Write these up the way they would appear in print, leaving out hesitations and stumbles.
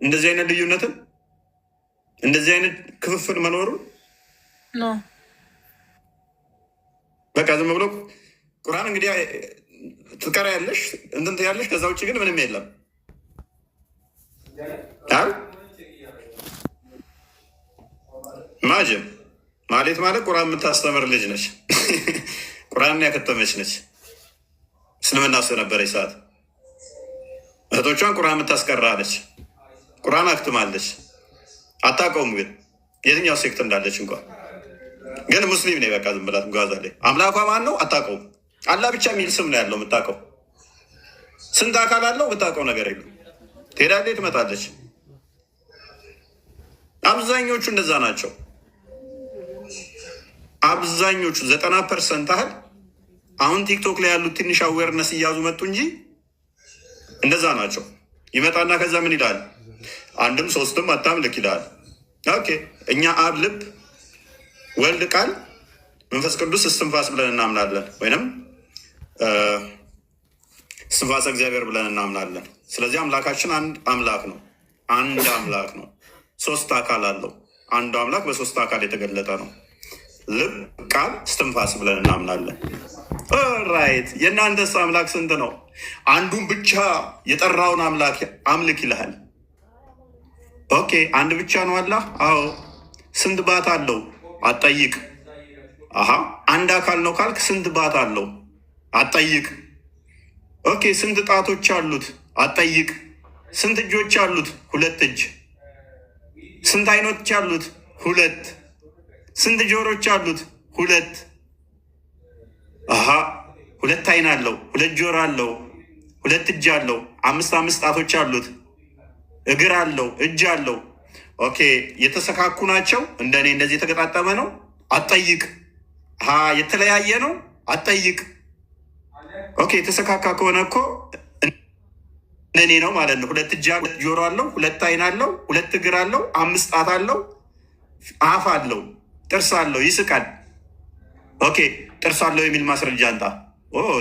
እንደዚህ አይነት ልዩነትን እንደዚህ አይነት ክፍፍል መኖሩ በቃ ዝም ብሎ ቁርአን እንግዲህ ትቀራ ያለሽ እንትን ያለሽ፣ ከዛ ውጭ ግን ምንም የለም። ማጅም ማለት ቁርአን የምታስተምር ልጅ ነች። ቁርአን ያከተመች ነች። እስልምና ስለነበረች ሰዓት እህቶቿን ቁርአን የምታስቀራ አለች። ቁርአን አክትማለች። አታውቀውም ግን የትኛው ሴክት እንዳለች እንኳን ግን ሙስሊም ነኝ በቃ ዝም ብላት ጓዛ ላይ አምላኳ ማን ነው አታውቀውም። አላህ ብቻ የሚል ስም ነው ያለው የምታውቀው። ስንት አካል አለው የምታውቀው ነገር የለም። ትሄዳለች፣ ትመጣለች። አብዛኞቹ እንደዛ ናቸው። አብዛኞቹ 90% ያህል አሁን ቲክቶክ ላይ ያሉት ትንሽ አዌርነስ እያዙ መጡ እንጂ እንደዛ ናቸው። ይመጣና ከዛ ምን ይላል? አንድም ሶስትም አታምልክ ይላል። ኦኬ እኛ አብ ልብ፣ ወልድ ቃል፣ መንፈስ ቅዱስ እስትንፋስ ብለን እናምናለን፣ ወይንም እስትንፋሰ እግዚአብሔር ብለን እናምናለን። ስለዚህ አምላካችን አንድ አምላክ ነው። አንድ አምላክ ነው። 3 አካል አለው። አንዱ አምላክ በ3 አካል የተገለጠ ነው። ልብ፣ ቃል፣ እስትንፋስ ብለን እናምናለን። ራይት። የእናንተስ አምላክ ስንት ነው? አንዱን ብቻ የጠራውን አምላክ አምልክ ይልሃል። ኦኬ አንድ ብቻ ነው አላህ? አዎ። ስንት ባት አለው? አጠይቅ። አሀ አንድ አካል ነው ካልክ ስንት ባት አለው? አጠይቅ። ኦኬ ስንት ጣቶች አሉት? አጠይቅ። ስንት እጆች አሉት? 2 እጅ። ስንት አይኖች አሉት? 2። ስንት ጆሮች አሉት? 2። አሀ 2 አይን አለው፣ 2 ጆሮ አለው፣ 2 እጅ አለው፣ 5 ጣቶች አሉት፣ እግር አለው፣ እጅ አለው። ኦኬ የተሰካኩ ናቸው? እንደኔ እንደዚህ የተገጣጠመ ነው? አጠይቅ። የተለያየ ነው? አጠይቅ። ኦኬ የተሰካካ ከሆነ እኮ እንደኔ ነው ማለት ነው። 2 እጅ፣ 2 ጆሮ አለው፣ 2 አይን አለው፣ 2 እግር አለው፣ 5 ጣት አለው፣ አፍ አለው፣ ጥርስ አለው፣ ይስቃል። ኦኬ ጥርስ አለው የሚል ማስረጃ አንጣ።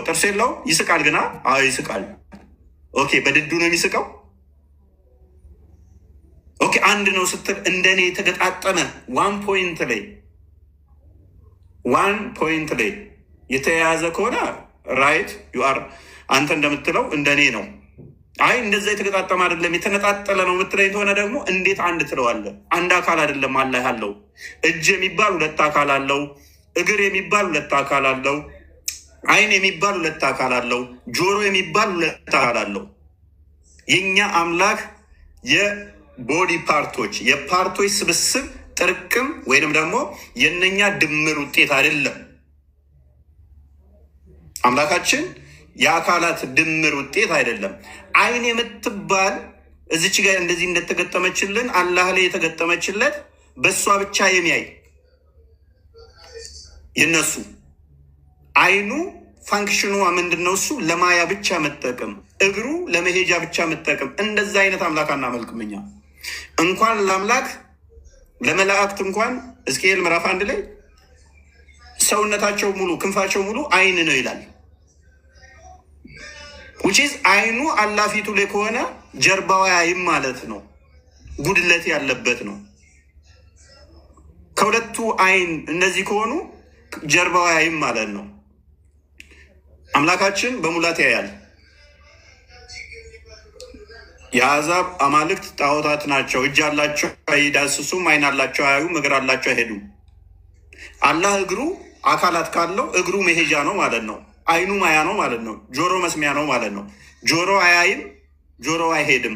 ጥርስ የለው ይስቃል ግና? አዎ ይስቃል። ኦኬ በድዱ ነው የሚስቀው? ኦኬ አንድ ነው ስትል እንደኔ የተገጣጠመ ዋን ፖይንት ላይ የተያያዘ ከሆነ ራይት ዩ አር አንተ እንደምትለው እንደኔ ነው። አይ እንደዛ የተገጣጠመ አይደለም የተነጣጠለ ነው የምትለኝ ከሆነ ደግሞ እንዴት አንድ ትለዋለህ? አንድ አካል አይደለም አላህ ያለው። እጅ የሚባል 2 አካል አለው። እግር የሚባል 2 አካል አለው። አይን የሚባል 2 አካል አለው። ጆሮ የሚባል 2 አካል አለው። የኛ አምላክ የቦዲ ፓርቶች የፓርቶች ስብስብ ጥርቅም ወይንም ደግሞ የነኛ ድምር ውጤት አይደለም። አምላካችን የአካላት ድምር ውጤት አይደለም። አይን የምትባል እዚች ጋር እንደዚህ እንደተገጠመችልን አላህ ላይ የተገጠመችለት በእሷ ብቻ የሚያይ የነሱ አይኑ ፋንክሽኑ ምንድን ነው? እሱ ለማያ ብቻ መጠቀም፣ እግሩ ለመሄጃ ብቻ መጠቀም። እንደዛ አይነት አምላክ አናመልክም እኛ። እንኳን ለአምላክ ለመላእክት እንኳን ሕዝቅኤል ምዕራፍ 1 ላይ ሰውነታቸው ሙሉ ክንፋቸው ሙሉ አይን ነው ይላል። ውጪዝ አይኑ አላፊቱ ላይ ከሆነ ጀርባው አያይም ማለት ነው። ጉድለት ያለበት ነው። ከሁለቱ አይን እነዚህ ከሆኑ ጀርባው አያይም ማለት ነው። አምላካችን በሙላት ያያል። የአሕዛብ አማልክት ጣዖታት ናቸው። እጅ አላቸው አይዳስሱም፣ አይን አላቸው አያዩም፣ እግር አላቸው አይሄዱም። አላህ እግሩ አካላት ካለው እግሩ መሄጃ ነው ማለት ነው። አይኑ ማያ ነው ማለት ነው። ጆሮ መስሚያ ነው ማለት ነው። ጆሮ አያይም፣ ጆሮ አይሄድም።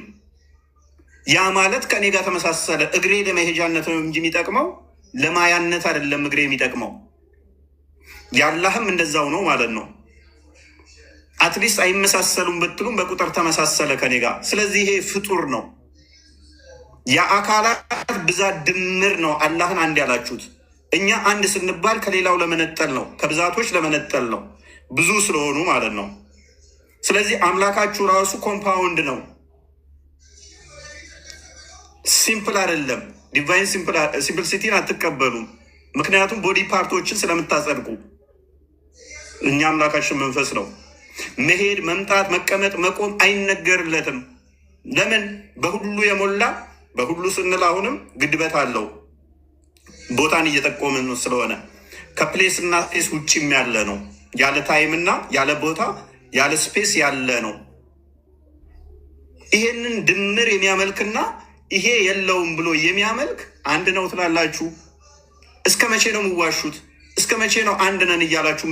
ያ ማለት ከኔ ጋር ተመሳሰለ። እግሬ ለመሄጃነት ነው እንጂ የሚጠቅመው ለማያነት አይደለም። እግሬ የሚጠቅመው ያላህም እንደዛው ነው ማለት ነው። አትሊስት አይመሳሰሉም ብትሉም በቁጥር ተመሳሰለ ከኔ ጋር። ስለዚህ ይሄ ፍጡር ነው። የአካላት ብዛት ድምር ነው አላህን አንድ ያላችሁት። እኛ አንድ ስንባል ከሌላው ለመነጠል ነው፣ ከብዛቶች ለመነጠል ነው፣ ብዙ ስለሆኑ ማለት ነው። ስለዚህ አምላካችሁ ራሱ ኮምፓውንድ ነው፣ ሲምፕል አይደለም። ዲቫይን ሲምፕልሲቲን አትቀበሉም፣ ምክንያቱም ቦዲ ፓርቶችን ስለምታጸድቁ። እኛ አምላካችን መንፈስ ነው። መሄድ፣ መምጣት፣ መቀመጥ፣ መቆም አይነገርለትም። ለምን በሁሉ የሞላ በሁሉ ስንል አሁንም ግድበት አለው። ቦታን እየጠቆምን ስለሆነ ከፕሌስ እና ስፔስ ውጭም ያለ ነው። ያለ ታይም እና ያለ ቦታ ያለ ስፔስ ያለ ነው። ይሄንን ድምር የሚያመልክና ይሄ የለውም ብሎ የሚያመልክ አንድ ነው ትላላችሁ? እስከ መቼ ነው የምዋሹት? እስከ መቼ ነው አንድ ነን እያላችሁ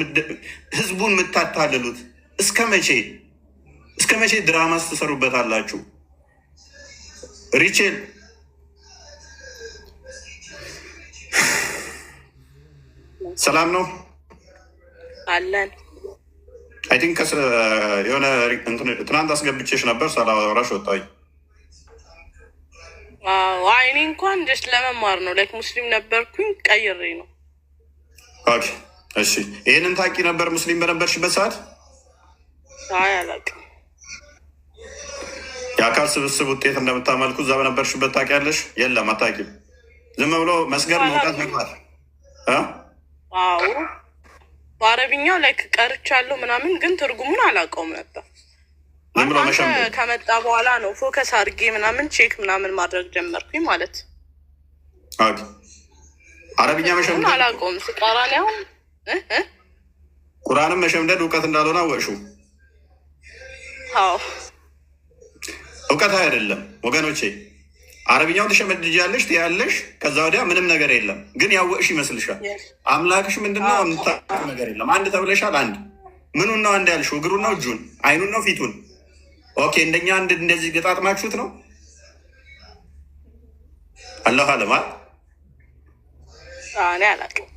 ህዝቡን የምታታልሉት? እስከ መቼ ድራማስ ትሰሩበታላችሁ? ሪቼል ሰላም ነው አለን። አይ ቲንክ የሆነ ትናንት አስገብቼሽ ነበር ሳላወራሽ ወጣሁኝ። እኔ እንኳን ጀስት ለመማር ነው። ላይክ ሙስሊም ነበርኩኝ ቀይሬ ነው። ኦኬ እሺ። ይህንን ታውቂ ነበር ሙስሊም በነበርሽበት ሰዓት? አይ አላውቅም። የአካል ስብስብ ውጤት እንደምታመልኩ እዛ በነበርሽበት ታውቂያለሽ? የለም አታውቂም። ዝም ብሎ መስገድ መውጣት መግባት። አዎ በአረብኛው ላይክ ቀርቻለሁ ምናምን፣ ግን ትርጉሙን አላውቀውም ነበር። ከመጣ በኋላ ነው ፎከስ አድርጌ ምናምን ቼክ ምናምን ማድረግ ጀመርኩኝ ማለት። አረብኛ መሸምደድ አላውቀውም። ስቃራን ያው ቁርአንም መሸምደድ እውቀት እንዳልሆነ አወቅሽው? አዎ እውቀት አይደለም ወገኖቼ። አረብኛውን ትሸመድጃለሽ ትያለሽ፣ ከዛ ወዲያ ምንም ነገር የለም። ግን ያወቅሽ ይመስልሻል። አምላክሽ ምንድነው? የምታውቂው ነገር የለም። አንድ ተብለሻል። አንድ ምኑን ነው አንድ ያልሽው? እግሩን ነው? እጁን? አይኑን ነው? ፊቱን? ኦኬ እንደኛ አንድ እንደዚህ ገጣጥማችሁት ነው? አላህ አለማል እኔ አላውቅም።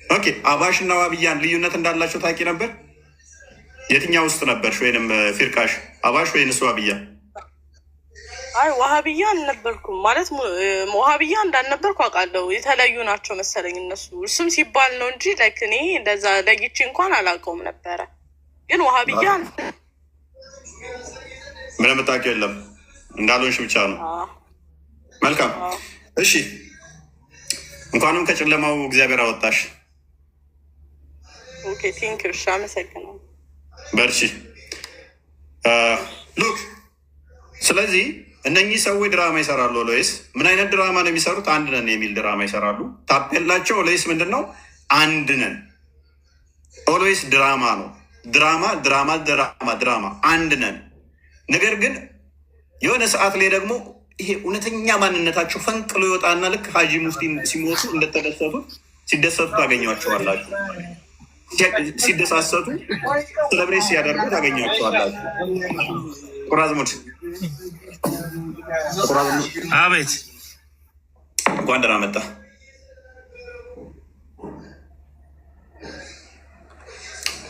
ኦኬ አባሽና ዋብያን ልዩነት እንዳላቸው ታውቂ ነበር? የትኛው ውስጥ ነበርሽ? ወይንም ፊርቃሽ አባሽ ወይንስ ዋብያ? አይ ዋሃብያ አልነበርኩም። ማለት ዋሃብያ እንዳልነበርኩ አውቃለሁ። የተለያዩ ናቸው መሰለኝ እነሱ። እሱም ሲባል ነው እንጂ ላይክ እኔ እንደዛ ለይቼ እንኳን አላውቀውም ነበረ። ግን ዋሃብያ ምንም የምታውቂው የለም እንዳልሆንሽ ብቻ ነው። መልካም እሺ። እንኳንም ከጨለማው እግዚአብሔር አወጣሽ። ኦኬ ቴንክ ዩ። አመሰግናለሁ። በርቺ ሉክ። ስለዚህ እነኚህ ሰዎች ድራማ ይሰራሉ። ኦልዌይስ ምን አይነት ድራማ ነው የሚሰሩት? አንድ ነን የሚል ድራማ ይሰራሉ። ታፔላቸው ኦልዌይስ ምንድን ነው? አንድ ነን። ኦልዌይስ ድራማ ነው። ድራማ ድራማ ድራማ ድራማ፣ አንድ ነን። ነገር ግን የሆነ ሰዓት ላይ ደግሞ ይሄ እውነተኛ ማንነታቸው ፈንቅሎ ይወጣና ልክ ሀጂ ሙፍቲ ሲሞቱ እንደተደሰቱት ሲደሰቱ ታገኟቸዋላችሁ። ሲደሳሰቱ ስለብሬት ሲያደርጉ ታገኟቸዋላችሁ። ቁራዝሙድ አቤት፣ እንኳን ደህና መጣ።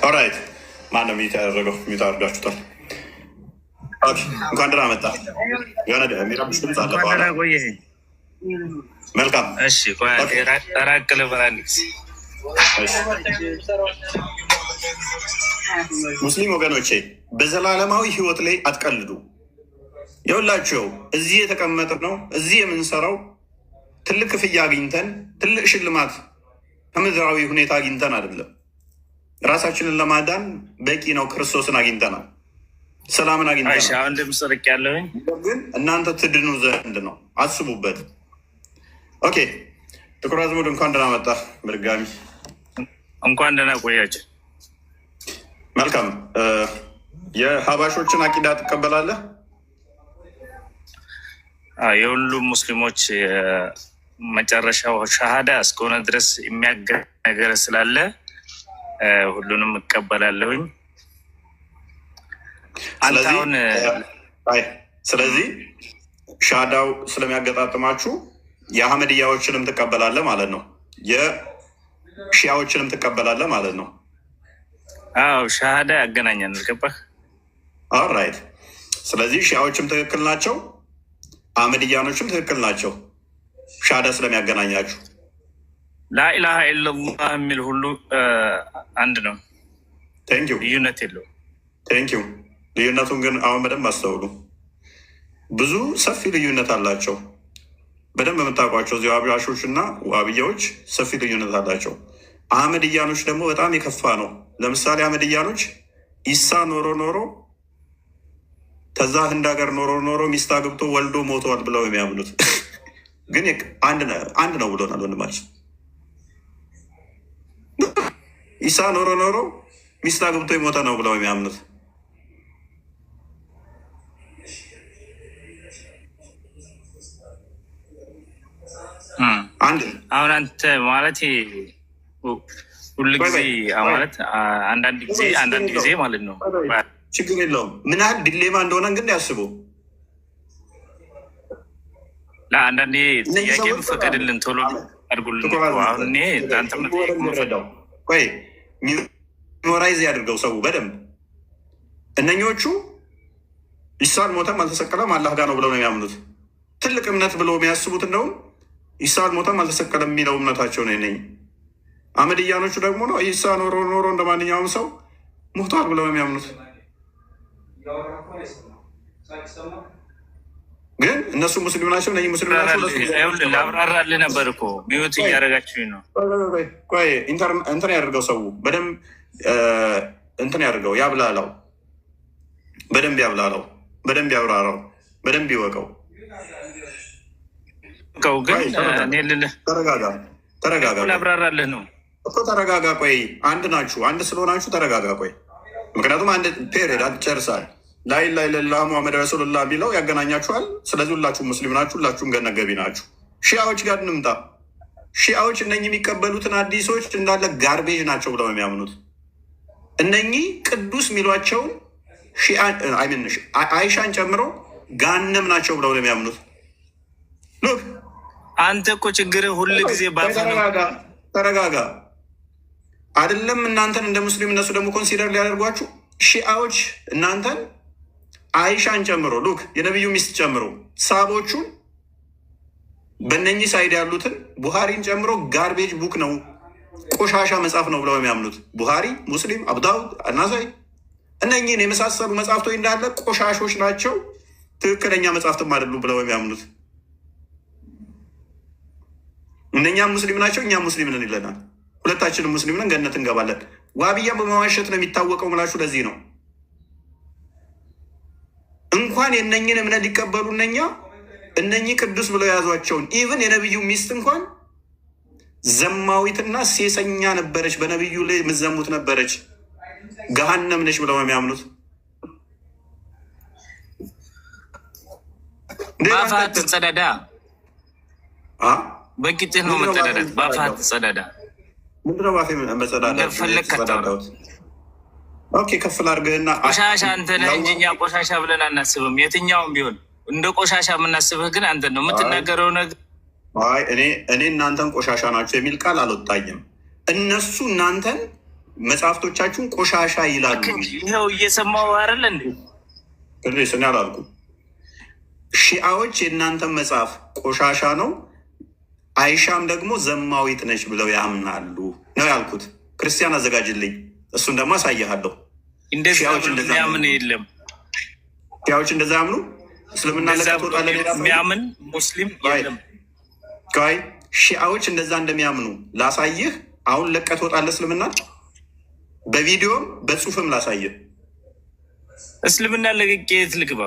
ኦራይት፣ ማነው ሚዩት ያደረገው? ሚዩት አድርጋችሁታል። እንኳን ደህና መጣ። የሆነ የሚረብሽ ድምፅ አለ። መልካም እሺ፣ ራቅ ልበል አንድ ጊዜ። ሙስሊም ወገኖቼ በዘላለማዊ ህይወት ላይ አትቀልዱ። የሁላችሁ እዚህ የተቀመጠ ነው። እዚህ የምንሰራው ትልቅ ክፍያ አግኝተን ትልቅ ሽልማት ከምድራዊ ሁኔታ አግኝተን አይደለም። ራሳችንን ለማዳን በቂ ነው። ክርስቶስን አግኝተናል። ሰላምን አግኝተናል። አሁን ድምፅ ርቅ ያለሁኝ ግን እናንተ ትድኑ ዘንድ ነው። አስቡበት። ኦኬ ጥቁር አዝሙድ እንኳን ደህና መጣ። በድጋሚ እንኳን ደህና ቆያችሁ። መልካም። የሀባሾችን አቂዳ ትቀበላለህ? የሁሉም ሙስሊሞች መጨረሻው ሻሃዳ እስከሆነ ድረስ የሚያገር ነገር ስላለ ሁሉንም እቀበላለሁኝ። ስለዚህ ሻሃዳው ስለሚያገጣጥማችሁ የአህመድያዎችንም ትቀበላለህ ማለት ነው። የሺያዎችንም ትቀበላለህ ማለት ነው። አዎ ሻሃዳ ያገናኛል። ገባህ? ኦልራይት። ስለዚህ ሺያዎችም ትክክል ናቸው፣ አህመድያኖችም ትክክል ናቸው። ሻሃዳ ስለሚያገናኛችሁ ላኢላሃ ኢለላህ የሚል ሁሉ አንድ ነው። ቴንኪው። ልዩነት የለው። ቴንኪው። ልዩነቱን ግን አሁን በደንብ አስተውሉ። ብዙ ሰፊ ልዩነት አላቸው። በደንብ የምታውቋቸው እዚህ አብያሾች እና ዋብያዎች ሰፊ ልዩነት አላቸው። አህመድያኖች ደግሞ በጣም የከፋ ነው። ለምሳሌ አህመድያኖች ኢሳ ኖሮ ከዛ ህንድ ሀገር ኖሮ ሚስት አግብቶ ወልዶ ሞተዋል ብለው የሚያምኑት ግን አንድ ነው ብሎናል ወንድማችን። ኢሳ ኖሮ ሚስት አግብቶ የሞተ ነው ብለው የሚያምኑት አንድ። አሁን አንተ ማለት ሁሉ ጊዜ ማለት አንዳንድ ጊዜ ማለት ነው። ችግር የለውም። ምን ያህል ዲሌማ እንደሆነ ግን ያስቡ። ለአንዳንዴ ጥያቄም ፈቀድልን ቶሎ አድርጉልን። አሁን እኔ ረዳው ወይ ሚሞራይዝ ያድርገው ሰው በደንብ። እነኞቹ ኢሳ አልሞተም አልተሰቀለም አላህ ጋር ነው ብለው ነው የሚያምኑት። ትልቅ እምነት ብለው የሚያስቡት እንደውም ኢሳ አልሞተም አልተሰቀለም የሚለው እምነታቸው ነው። ነኝ አመድያኖቹ ደግሞ ነው ኢሳ ኖሮ እንደ ማንኛውም ሰው ሞቷል ብለው ነው የሚያምኑት። ግን እነሱ ሙስሊም ናቸው። እነ ሙስሊም ናቸው። ላብራራልህ ነበር እኮ ሚዩት እያደረጋችሁኝ ነው። ቆይ እንትን ያደርገው ሰው በደንብ እንትን ያደርገው፣ ያብላላው፣ በደንብ ያብላላው፣ በደንብ ያብራራው፣ በደንብ ይወቀው። ግን ተረጋጋ፣ ላብራራልህ ነው እኮ ተረጋጋ። ቆይ አንድ ናችሁ፣ አንድ ስለሆናችሁ ተረጋጋ። ቆይ ምክንያቱም አንድ ፔሪድ ጨርሳል። ላኢላሀ ኢለላህ ሙሐመድ ረሱሉላህ የሚለው ያገናኛችኋል። ስለዚህ ሁላችሁም ሙስሊም ናችሁ፣ ሁላችሁም ገነት ገቢ ናችሁ። ሺአዎች ጋር እንምጣ። ሺአዎች እነኚህ የሚቀበሉትን አዲሶች እንዳለ ጋርቤጅ ናቸው ብለው የሚያምኑት እነኚህ ቅዱስ የሚሏቸውን አይሻን ጨምሮ ጋነም ናቸው ብለው ነው የሚያምኑት። አንተ እኮ ችግርህ ሁሉ ጊዜ ተረጋጋ። አይደለም እናንተን እንደ ሙስሊም እነሱ ደግሞ ኮንሲደር ሊያደርጓችሁ ሺአዎች እናንተን አይሻን ጨምሮ ሉክ የነቢዩ ሚስት ጨምሮ ሳቦቹን በእነኚህ ሳይድ ያሉትን ቡሃሪን ጨምሮ ጋርቤጅ ቡክ ነው፣ ቆሻሻ መጽሐፍ ነው ብለው የሚያምኑት ቡሃሪ፣ ሙስሊም፣ አቡዳውድ፣ አናሳይ እነኚህን የመሳሰሉ መጽሐፍቶች እንዳለ ቆሻሾች ናቸው፣ ትክክለኛ መጽሐፍትም አይደሉም ብለው የሚያምኑት። እነኛም ሙስሊም ናቸው፣ እኛም ሙስሊም ነን ይለናል። ሁለታችንም ሙስሊም ነን፣ ገነት እንገባለን። ዋብያ በመዋሸት ነው የሚታወቀው ምላችሁ። ለዚህ ነው እንኳን የነኝን እምነት ሊቀበሉ እነኚህ ቅዱስ ብለው የያዟቸውን ኢቭን የነቢዩ ሚስት እንኳን ዘማዊትና ሴሰኛ ነበረች፣ በነቢዩ ላይ የምትዘሙት ነበረች፣ ገሃነም ነች ብለው ነው የሚያምኑት። በአፋት ትጸዳዳ፣ በቂጥህ ነው መጸዳዳት። በአፋት ትጸዳዳ። ምንድነው ባፌ መጸዳዳት? ኦኬ ከፍል አድርገህና ቆሻሻ አንተ ነህ እንጂ እኛ ቆሻሻ ብለን አናስብም። የትኛውም ቢሆን እንደ ቆሻሻ የምናስብህ ግን አንተ ነው የምትናገረው ነገር። እኔ እናንተን ቆሻሻ ናቸው የሚል ቃል አልወጣኝም። እነሱ እናንተን መጽሐፍቶቻችሁን ቆሻሻ ይላሉ። ይኸው እየሰማሁ አይደለ እንዴ? ስኔ አላልኩም። ሺአዎች የእናንተን መጽሐፍ ቆሻሻ ነው፣ አይሻም ደግሞ ዘማዊት ነች ብለው ያምናሉ ነው ያልኩት። ክርስቲያን አዘጋጅልኝ፣ እሱን ደግሞ አሳይሃለሁ። እንደዚያምን የለም። ሺአዎች እንደዛ ያምኑ። እስልምና የሚያምን ሙስሊም የለም። ሺአዎች እንደዛ እንደሚያምኑ ላሳይህ። አሁን ለቀህ ትወጣለህ እስልምና፣ በቪዲዮም በጽሁፍም ላሳይህ። እስልምና ለቅቄ የት ልግባ?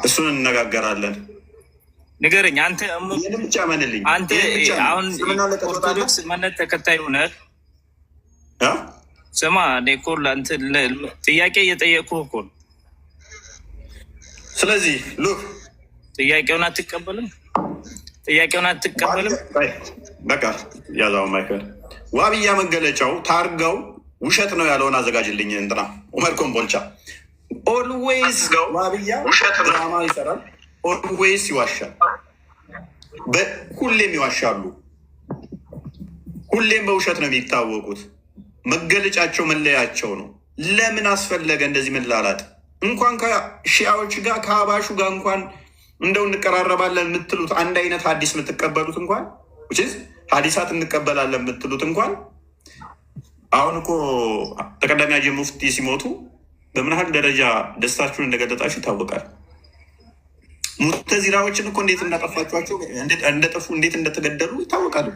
እሱን እንነጋገራለን። ንገረኝ። አንተ ብቻ መንልኝ። አንተ አሁን ኦርቶዶክስ እምነት ተከታይ ሆነህ ስማ፣ እኔ እኮ ጥያቄ እየጠየቅኩህ እኮ ነው። ስለዚህ ሉክ ጥያቄውን አትቀበልም? በቃ ያዛው ማይከል ዋብያ መገለጫው ታርጋው ውሸት ነው ያለውን አዘጋጅልኝ። እንትና ኡመር ኮምቦልቻ ኦልዌይስ ዋብያ ድራማ ይሰራል። ኦልዌይስ ይዋሻል። ሁሌም ይዋሻሉ። ሁሌም በውሸት ነው የሚታወቁት። መገለጫቸው መለያቸው ነው። ለምን አስፈለገ እንደዚህ መላላት? እንኳን ከሺአዎች ጋር ከአባሹ ጋር እንኳን እንደው እንቀራረባለን የምትሉት አንድ አይነት ሀዲስ የምትቀበሉት እንኳን ሀዲሳት እንቀበላለን የምትሉት እንኳን አሁን እኮ ተቀዳሚ ሀጂ ሙፍቲ ሲሞቱ በምን ያህል ደረጃ ደስታችሁን እንደገለጣችሁ ይታወቃል። ሙተዚላዎችን እኮ እንዴት እንዳጠፋችኋቸው እንደጠፉ እንዴት እንደተገደሉ ይታወቃሉ።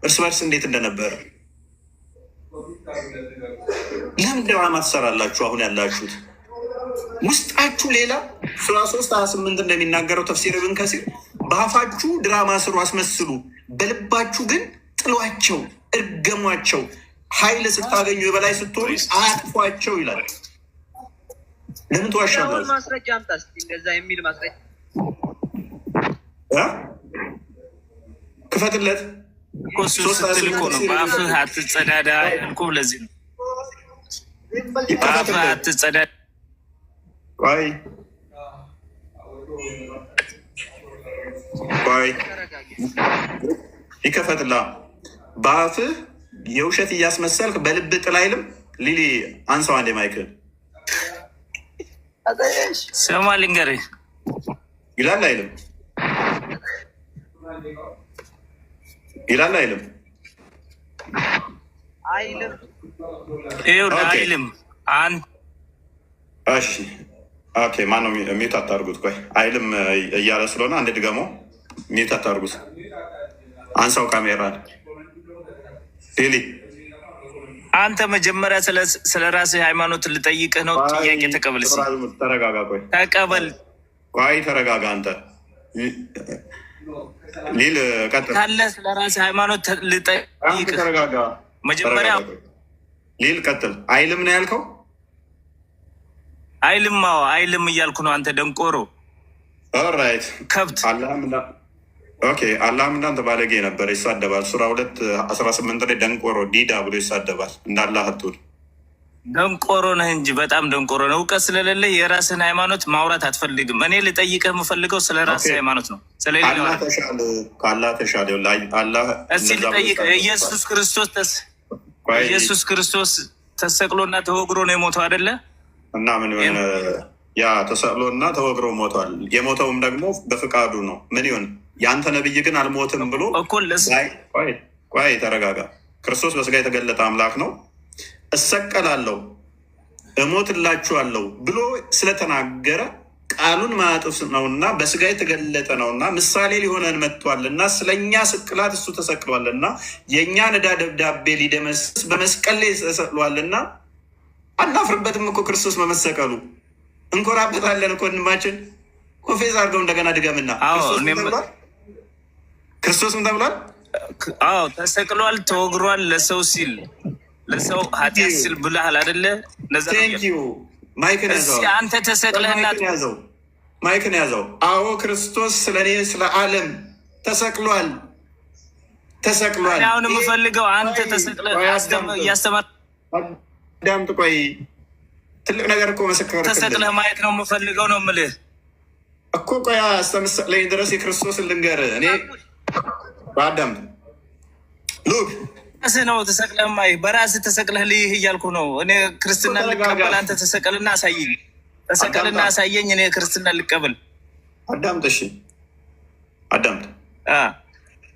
እርስ በርስ እንዴት እንደነበረ። ለምን ድራማ ትሰራላችሁ? አሁን ያላችሁት ውስጣችሁ ሌላ። ሱራ 3:28 እንደሚናገረው ተፍሲር ኢብን ከሲር በአፋችሁ ድራማ ስሩ አስመስሉ፣ በልባችሁ ግን ጥሏቸው፣ እርገሟቸው፣ ኃይል ስታገኙ የበላይ ስትሆኑ አጥፏቸው ይላል። ለምን ተዋሻላችሁ? ማስረጃ አምጣ እስኪ እንደዛ የሚል ማስረጃ ክፈትለት። ስትል እኮ ነው በአፍህ አትጸዳዳ እኮ። ለዚህ ነው በአፍህ አትጸዳዳ። ቆይ ይከፈትላ። በአፍህ የውሸት እያስመሰልክ በልብ ጥል አይልም። ሊሊ አንሰው አንዴ ማይክል ስማ ልንገርህ ይላል አይልም? ይላል አይልም? አይልም። ይኸውልህ አይልም። እሺ ኦኬ። ማነው ሚውት አታርጉት? ቆይ አይልም እያለ ስለሆነ አንድ ድገሞ ሚውት አታርጉት። አንሳው ካሜራ ሊሊ። አንተ መጀመሪያ ስለ ራስህ ሃይማኖት ልጠይቅህ ነው። ጥያቄ ተቀበል። ተረጋጋ። ቆይ ተቀበል። ቆይ ተረጋጋ። አንተ ሊል ቀጥል ካለ ስለ ራስህ ሃይማኖት ልጠይቅህ። ተረጋጋ መጀመሪያ ሊል ቀጥል። አይልም ነው ያልከው? አይልም። አዎ አይልም እያልኩ ነው። አንተ ደንቆሮ ኦራይት ከብት። ኦኬ አላህም እንዳንተ ባለጌ ነበር፣ ይሳደባል። ሱራ 2:18 ላይ ደንቆሮ ዲዳ ብሎ ይሳደባል። እንዳላህ አትሁን። ደንቆሮ ነህ እንጂ በጣም ደንቆሮ ነህ። እውቀት ስለሌለ የራስህን ሃይማኖት ማውራት አትፈልግም። እኔ ልጠይቅህ የምፈልገው ስለ ራስህ ሃይማኖት ነው። ከአላህ ተሻለ። እስኪ ልጠይቅህ። ኢየሱስ ክርስቶስ ተሰቅሎና ተወግሮ ነው የሞተው አይደለ? እና ምን ይሆን? ያ ተሰቅሎና ተወግሮ ሞቷል። የሞተውም ደግሞ በፍቃዱ ነው። ምን ይሆን? የአንተ ነብይ ግን አልሞትም ብሎ ቆይ ተረጋጋ። ክርስቶስ በስጋ የተገለጠ አምላክ ነው። እሰቀላለሁ እሞትላችኋለሁ ብሎ ስለተናገረ ቃሉን ማያጥፍ ነውና በስጋ የተገለጠ ነውና ምሳሌ ሊሆነን መጥቷልና ስለኛ ስቅላት እሱ ተሰቅሏልና የእኛን ዕዳ ደብዳቤ ሊደመስስ በመስቀል ላይ ተሰቅሏልና አናፍርበትም እኮ ክርስቶስ በመሰቀሉ እንኮራበታለን እኮ። ወንድማችን ኮፌዝ አድርገው እንደገና ድገምና ክርስቶስ ምን ተብሏል? አዎ ተሰቅሏል፣ ተወግሯል። ለሰው ሲል ለሰው ኃጢአት ሲል ብለሃል አይደለ? ማይክን ያዘው። አንተ ተሰቅለህና ማይክን ያዘው። አዎ ክርስቶስ ስለ እኔ ስለ ዓለም ተሰቅሏል። አሁን የምፈልገው አንተ ተሰቅለህ እያስተማር ዳምጥ። ቆይ ትልቅ ነገር እኮ መሰከረ። ተሰቅለህ ማየት ነው የምፈልገው ነው የምልህ እኮ። ቆይ እስከምትሰቅለኝ ድረስ የክርስቶስን ልንገርህ እኔ በአዳም ሉክ ራስህ ነው ተሰቅለህ ማይ በራስህ ተሰቅለህ ልይህ እያልኩ ነው እኔ ክርስትና ልቀበል። አንተ ተሰቀልና አሳየኝ፣ ተሰቀልና አሳየኝ፣ እኔ ክርስትና ልቀበል። አዳምጥ፣ እሺ አዳምጥ።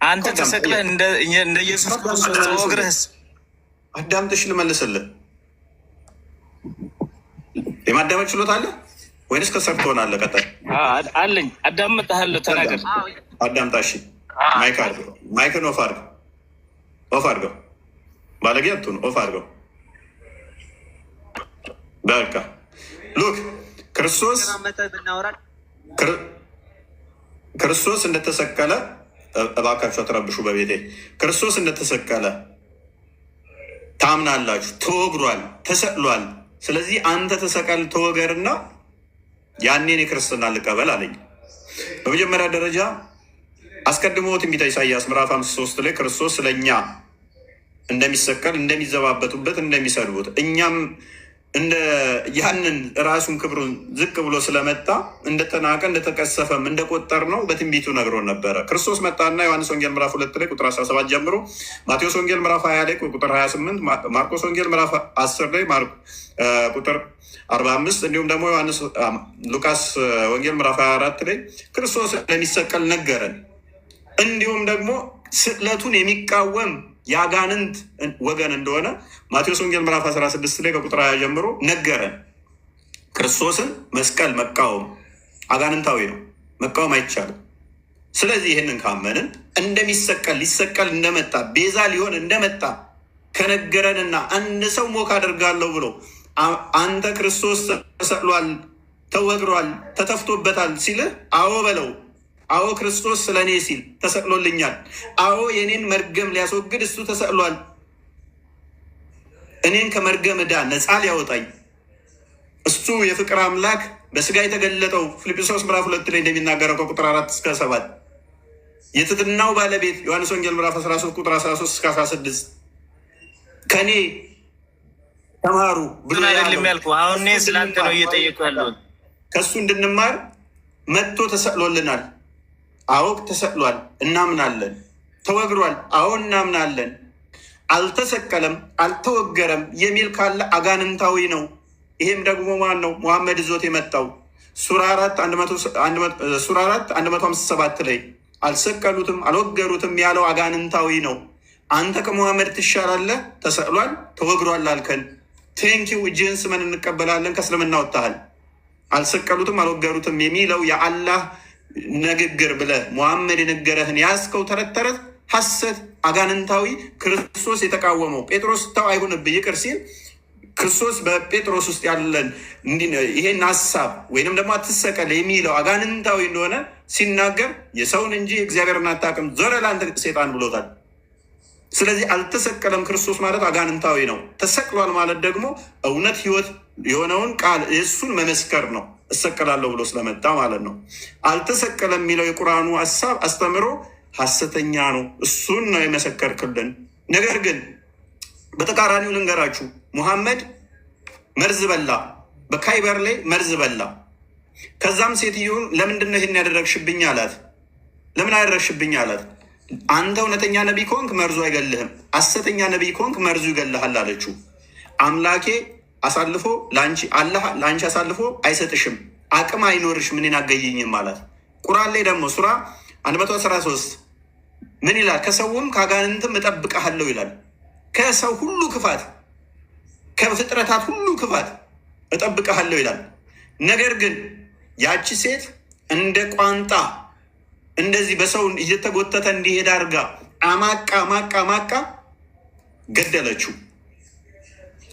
አንተ ተሰቅለህ እንደ ኢየሱስ ክርስቶስ ተወግረህስ አዳምጥ። እሺ ልመልስልህ። የማዳመጥ ችሎታ አለ ወይንስ ከሰር ትሆናለህ? ቀጣይ አለኝ። አዳምጥሃለሁ፣ ተናገር። አዳምጣ። እሺ ማይክን ኦፍ አድርገው። ባለጌ አትሁን። ኦፍ አድርገው። በቃ ሉክ ክርስቶስ እንደተሰቀለ እባካችሁ አትረብሹ በቤቴ። ክርስቶስ እንደተሰቀለ ታምናላችሁ። ተወግሯል፣ ተሰቅሏል። ስለዚህ አንተ ተሰቀል ተወገርና ያኔን የክርስትና ልቀበል አለኝ። በመጀመሪያ ደረጃ አስቀድሞ ትንቢተ ኢሳይያስ ምዕራፍ 53 ላይ ክርስቶስ ስለእኛ እንደሚሰቀል፣ እንደሚዘባበቱበት፣ እንደሚሰድቡት እኛም ያንን ራሱን ክብሩን ዝቅ ብሎ ስለመጣ እንደተናቀ እንደተቀሰፈም እንደቆጠር ነው በትንቢቱ ነግሮን ነበረ። ክርስቶስ መጣና ዮሐንስ ወንጌል ምዕራፍ 2 ላይ ቁጥር 17 ጀምሮ፣ ማቴዎስ ወንጌል ምዕራፍ 20 ላይ ቁጥር 28፣ ማርቆስ ወንጌል ምዕራፍ 10 ላይ ቁጥር 45 እንዲሁም ደግሞ ሉቃስ ወንጌል ምዕራፍ 24 ላይ ክርስቶስ እንደሚሰቀል ነገረን። እንዲሁም ደግሞ ስቅለቱን የሚቃወም የአጋንንት ወገን እንደሆነ ማቴዎስ ወንጌል ምዕራፍ 16 ላይ ከቁጥር 20 ጀምሮ ነገረን። ክርስቶስን መስቀል መቃወም አጋንንታዊ ነው፣ መቃወም አይቻልም። ስለዚህ ይህንን ካመንን እንደሚሰቀል ሊሰቀል እንደመጣ ቤዛ ሊሆን እንደመጣ ከነገረንና አንድ ሰው ሞክ አደርጋለሁ ብሎ አንተ ክርስቶስ ተሰቅሏል ተወግሯል፣ ተተፍቶበታል ሲልህ አዎ በለው። አዎ ክርስቶስ ስለ እኔ ሲል ተሰቅሎልኛል። አዎ የኔን መርገም ሊያስወግድ እሱ ተሰቅሏል። እኔን ከመርገም ዕዳ ነፃ ሊያወጣኝ እሱ የፍቅር አምላክ በስጋ የተገለጠው ፊልጵስዩስ ምዕራፍ 2 ላይ እንደሚናገረው ከቁጥር 4-7 የትሕትናው ባለቤት ዮሐንስ ወንጌል ምዕራፍ 13 ቁጥር 13-16 ከኔ ተማሩ ብሎ ያልኩ አሁን ስላንተ ነው እየጠየቁ ያለሁት። ከእሱ እንድንማር መጥቶ ተሰቅሎልናል። አዎ ተሰቅሏል፣ እናምናለን። ተወግሯል፣ አዎ እናምናለን። አልተሰቀለም፣ አልተወገረም የሚል ካለ አጋንንታዊ ነው። ይሄም ደግሞ ማን ነው? ሙሐመድ ይዞት የመጣው ሱራ 4:157 ላይ አልሰቀሉትም፣ አልወገሩትም ያለው አጋንንታዊ ነው። አንተ ከሙሐመድ ትሻላለህ። ተሰቅሏል፣ ተወግሯል አልከን። ቴንኪው እጅህን ስመን እንቀበላለን። ከእስልምና ወጥተሃል። አልሰቀሉትም፣ አልወገሩትም የሚለው የአላህ ንግግር ብለህ ሙሐመድ የነገረህን ያዝከው ተረት ተረት ሐሰት አጋንንታዊ ክርስቶስ የተቃወመው ጴጥሮስ ተው አይሁንብህ ይቅር ሲል ክርስቶስ በጴጥሮስ ውስጥ ያለን ይሄን ሀሳብ ወይንም ደግሞ አትሰቀል የሚለው አጋንንታዊ እንደሆነ ሲናገር የሰውን እንጂ እግዚአብሔርን አታውቅም ዞረ ለአንተ ሴጣን ብሎታል። ስለዚህ አልተሰቀለም ክርስቶስ ማለት አጋንንታዊ ነው። ተሰቅሏል ማለት ደግሞ እውነት ህይወት የሆነውን ቃል የእሱን መመስከር ነው። እሰቀላለሁ ብሎ ስለመጣ ማለት ነው። አልተሰቀለም የሚለው የቁርአኑ ሀሳብ አስተምሮ ሐሰተኛ ነው። እሱን ነው የመሰከርክልን። ነገር ግን በተቃራኒው ልንገራችሁ፣ ሙሐመድ መርዝ በላ፣ በካይበር ላይ መርዝ በላ። ከዛም ሴትዮውን ለምንድን ነው ይህን ያደረግሽብኝ አላት። ለምን ያደረግሽብኝ አላት። አንተ እውነተኛ ነቢይ ከሆንክ መርዙ አይገልህም፣ ሐሰተኛ ነቢይ ከሆንክ መርዙ ይገልሃል አለችው። አምላኬ አሳልፎ አላህ ለአንቺ አሳልፎ አይሰጥሽም፣ አቅም አይኖርሽም፣ እኔን አገይኝም አላት። ቁርአን ላይ ደግሞ ሱራ 113 ምን ይላል? ከሰውም ከአጋንንትም እጠብቅሃለሁ ይላል። ከሰው ሁሉ ክፋት፣ ከፍጥረታት ሁሉ ክፋት እጠብቅሃለሁ ይላል። ነገር ግን ያቺ ሴት እንደ ቋንጣ እንደዚህ በሰው እየተጎተተ እንዲሄድ አድርጋ አማቃ ገደለችው።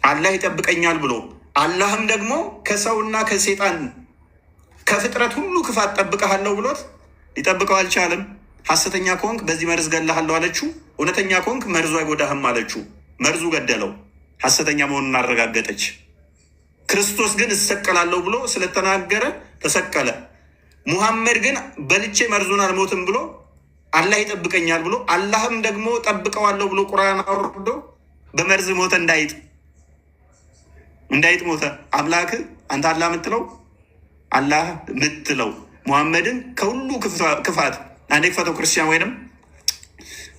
አላህ ይጠብቀኛል ብሎ አላህም ደግሞ ከሰውና ከሴጣን ከፍጥረት ሁሉ ክፋት ጠብቀሃለሁ ብሎት ሊጠብቀው አልቻለም። ሐሰተኛ ከሆንክ በዚህ መርዝ ገላሃለሁ አለችው። እውነተኛ ከሆንክ መርዙ አይጎዳህም አለችው። መርዙ ገደለው። ሐሰተኛ መሆኑን አረጋገጠች። ክርስቶስ ግን እሰቀላለሁ ብሎ ስለተናገረ ተሰቀለ። ሙሐመድ ግን በልቼ መርዙን አልሞትም ብሎ አላህ ይጠብቀኛል ብሎ አላህም ደግሞ ጠብቀዋለሁ ብሎ ቁርአን አውርዶ በመርዝ ሞተ። እንዳይጥ ሞተ። አምላክ አንተ አላህ ምትለው ሙሐመድን ከሁሉ ክፋት አንዴ ክፋተው ክርስቲያን ወይንም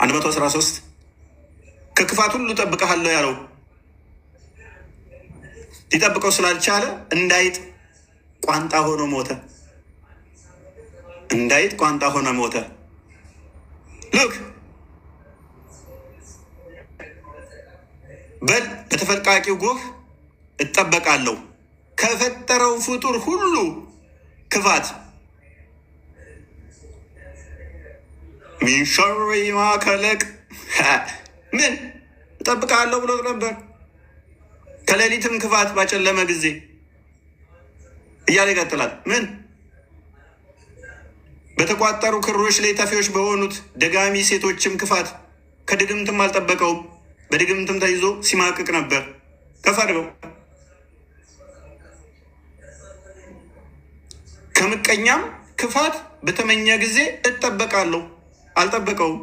113 ከክፋት ሁሉ ጠብቀሃለሁ ያለው ሊጠብቀው ስላልቻለ እንዳይጥ ቋንጣ ሆኖ ሞተ። እንዳይጥ ቋንጣ ሆነ ሞተ። ሉክ በል በተፈልቃቂው ጎህ እጠበቃለሁ ከፈጠረው ፍጡር ሁሉ ክፋት ሚን ሸሪ ማ ከለቅ ምን እጠብቃለሁ ብሎ ነበር። ከሌሊትም ክፋት ባጨለመ ጊዜ እያለ ይቀጥላል። ምን በተቋጠሩ ክሮች ላይ ተፊዎች በሆኑት ደጋሚ ሴቶችም ክፋት ከድግምትም አልጠበቀውም። በድግምትም ተይዞ ሲማቅቅ ነበር። ከፈርገው ከምቀኛም ክፋት በተመኘ ጊዜ እጠበቃለሁ፣ አልጠበቀውም።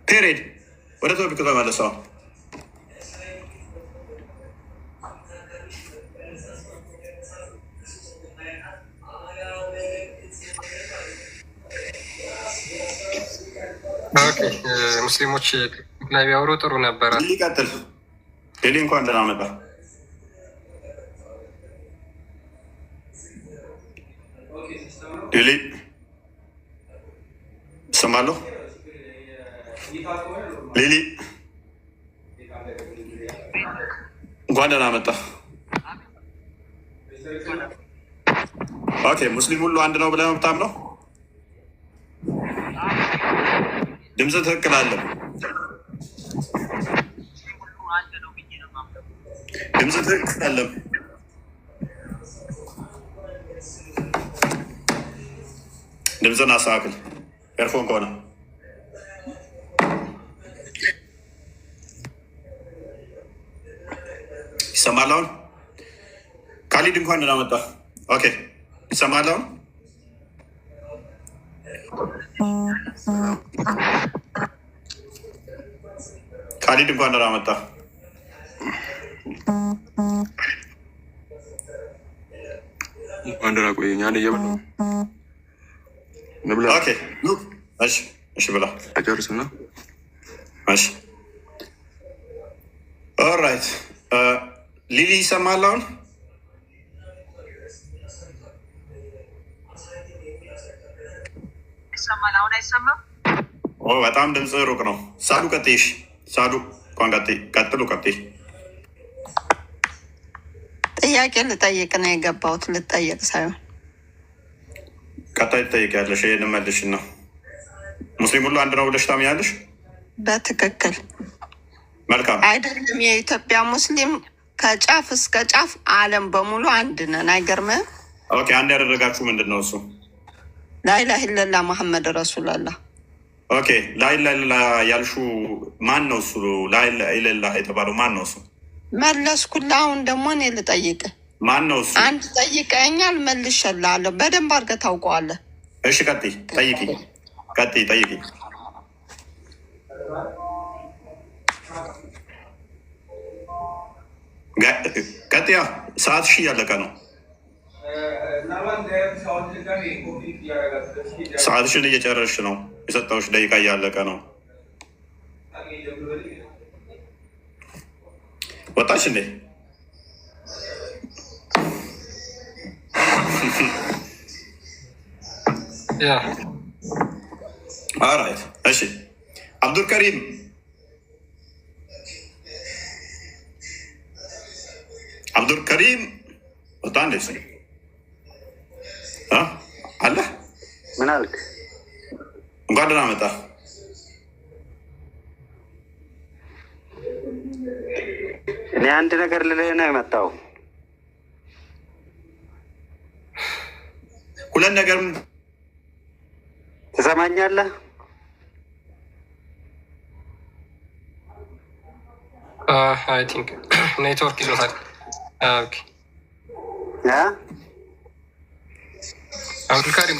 ፔሬድ ወደ ቶፒክ ተመለሰው። ሙስሊሞች ላይ ቢያወሩ ጥሩ ነበረ። ይቀጥል። ሌሊ እንኳን ደህና መጣ። ሌሊ እሰማለሁ። ሌሊ እንኳን ደህና መጣ። ኦኬ፣ ሙስሊም ሁሉ አንድ ነው ብለህ መብታም ነው። ድምፅ ትክክል አለ። ድምፅ ትክክል አለ። ድምፅን አስተካክል። ኤርፎን ከሆነ ይሰማል። አሁን ካሊድ እንኳን ደህና መጣ። ኦኬ ይሰማል አሁን? ካሊድ እንኳን ደህና መጣ። አንደና ቆየኝ አንድ እየበላሁ ንብላ። ኦኬ እሺ፣ እሺ ብላ አጨርስና እሺ። ኦልራይት ሊሊ ይሰማል አሁን? ይሰማል። አሁን አይሰማም? በጣም ድምፅ ሩቅ ነው። ሳዱ ቀጥይ። ሳዱ እንኳን ቀጥሉ። ቀጥይ። ጥያቄ ልጠይቅ ነው የገባሁት፣ ልጠየቅ ሳይሆን ቀጣይ ትጠይቂያለሽ። ይሄን መልሽ ነው። ሙስሊም ሁሉ አንድ ነው ብለሽ ታምኛለሽ? በትክክል መልካም አይደለም። የኢትዮጵያ ሙስሊም ከጫፍ እስከ ጫፍ ዓለም በሙሉ አንድ ነን። አይገርምም? ኦኬ አንድ ያደረጋችሁ ምንድን ነው እሱ? ላኢላሀ ኢለላህ መሐመድ ረሱሉላህ። ኦኬ ላኢላሀ ኢለላህ ያልሹ ማን ነው እሱ? ላኢላሀ ኢለላህ የተባለው ማን ነው እሱ? መለስኩልህ። አሁን ደግሞ እኔ ልጠይቅ። ማን ነው እሱ? አንድ ጠይቀኛል፣ መልሼልሃለሁ። በደንብ አድርገህ ታውቀዋለህ። እሺ ቀጥይ፣ ጠይቂ፣ ቀጥይ፣ ጠይቂ። ቀጥያ፣ ሰዓት ሺህ እያለቀ ነው። ሰዓትሽን እየጨረስሽ ነው። የሰጠሁሽ ደቂቃ እያለቀ ነው። ወጣች እንዴ? ኦልራይት እሺ። አብዱልከሪም አብዱልከሪም ወጣ እንዴ? አለ ምን አልክ? እንኳን ደህና መጣ። እኔ አንድ ነገር ልልህ ነው የመጣው። ሁለት ነገር ትሰማኛለህ? አይ ቲንክ ኔትወርክ ይዞታል። ኦኬ አብዱልካሪም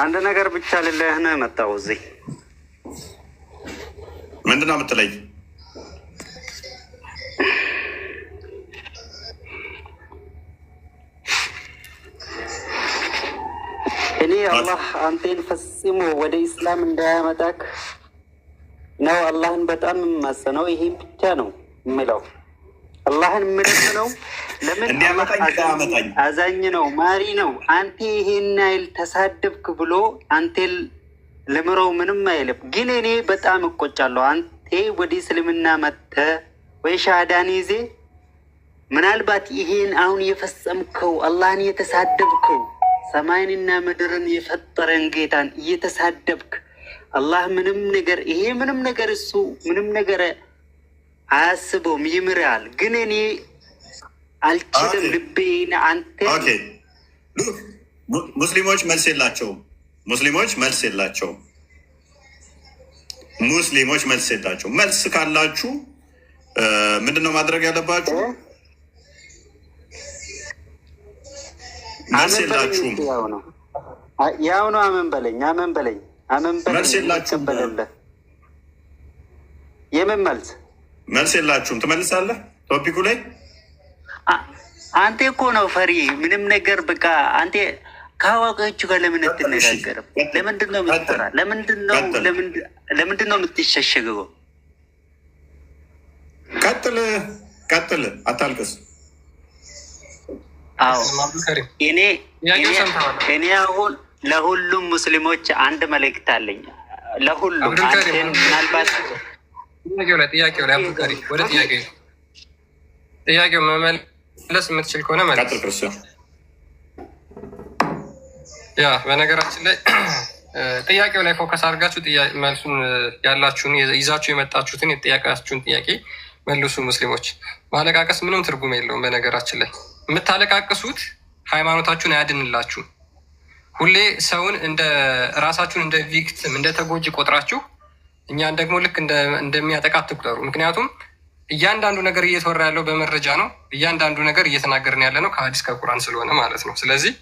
አንድ ነገር ብቻ ልልህ ነው የመጣው። እዚህ ምንድን ነው የምትለኝ? እኔ አላህ አንቴን ፈጽሞ ወደ ኢስላም እንዳያመጣክ ነው አላህን በጣም የማጸነው። ይሄን ብቻ ነው የምለው። አላህን የምለምነው ለምን አዛኝ ነው፣ ማሪ ነው። አንተ ይሄን አይል ተሳደብክ ብሎ አንተ ለምረው ምንም አይልም። ግን እኔ በጣም እቆጫለሁ። አንተ ወደ እስልምና መጥተህ ወይ ሻሃዳን ይዜ ምናልባት ይሄን አሁን የፈጸምከው አላህን የተሳደብከው ሰማይንና ምድርን የፈጠረን ጌታን እየተሳደብክ አላህ ምንም ነገር ይሄ ምንም ነገር እሱ ምንም ነገር አያስበውም፣ ይምራል። ግን እኔ አልችልም። ልቤን አንተ ሙስሊሞች መልስ የላቸውም። ሙስሊሞች መልስ የላቸውም። ሙስሊሞች መልስ የላቸውም። መልስ ካላችሁ ምንድን ነው ማድረግ ያለባችሁ? መልስ የላችሁም። ያው ነው። አመን በለኝ፣ አመን በለኝ፣ አመን በለኝ። መልስ የላችሁም። የምን መልስ? መልስ የላችሁም። ትመልሳለህ ቶፒኩ ላይ። አንተ እኮ ነው ፈሪ ምንም ነገር በቃ አንተ ከአዋቂዎቹ ጋር ለምን አትነጋገርም? ለምንድን ነው የምትፈራ? ለምንድን ነው የምትሸሸገው? ቀጥል፣ አታልቅስ። አዎ እኔ አሁን ለሁሉም ሙስሊሞች አንድ መልእክት አለኝ። ለሁሉም ምናልባት ጥያቄው ላይ አብዱልካሪ ወደ ጥያቄው መመለስ የምትችል ከሆነ መለስ። ያ በነገራችን ላይ ጥያቄው ላይ ፎከስ አድርጋችሁ መልሱን ያላችሁን ይዛችሁ የመጣችሁትን የጠያቃችሁን ጥያቄ መልሱ። ሙስሊሞች ማለቃቀስ ምንም ትርጉም የለውም። በነገራችን ላይ የምታለቃቅሱት ሃይማኖታችሁን አያድንላችሁም። ሁሌ ሰውን እንደ ራሳችሁን እንደ ቪክቲም እንደ ተጎጂ ቆጥራችሁ እኛን ደግሞ ልክ እንደሚያጠቃ አትቁጠሩ። ምክንያቱም እያንዳንዱ ነገር እየተወራ ያለው በመረጃ ነው። እያንዳንዱ ነገር እየተናገርን ያለ ነው ከሀዲስ ከቁርአን ስለሆነ ማለት ነው። ስለዚህ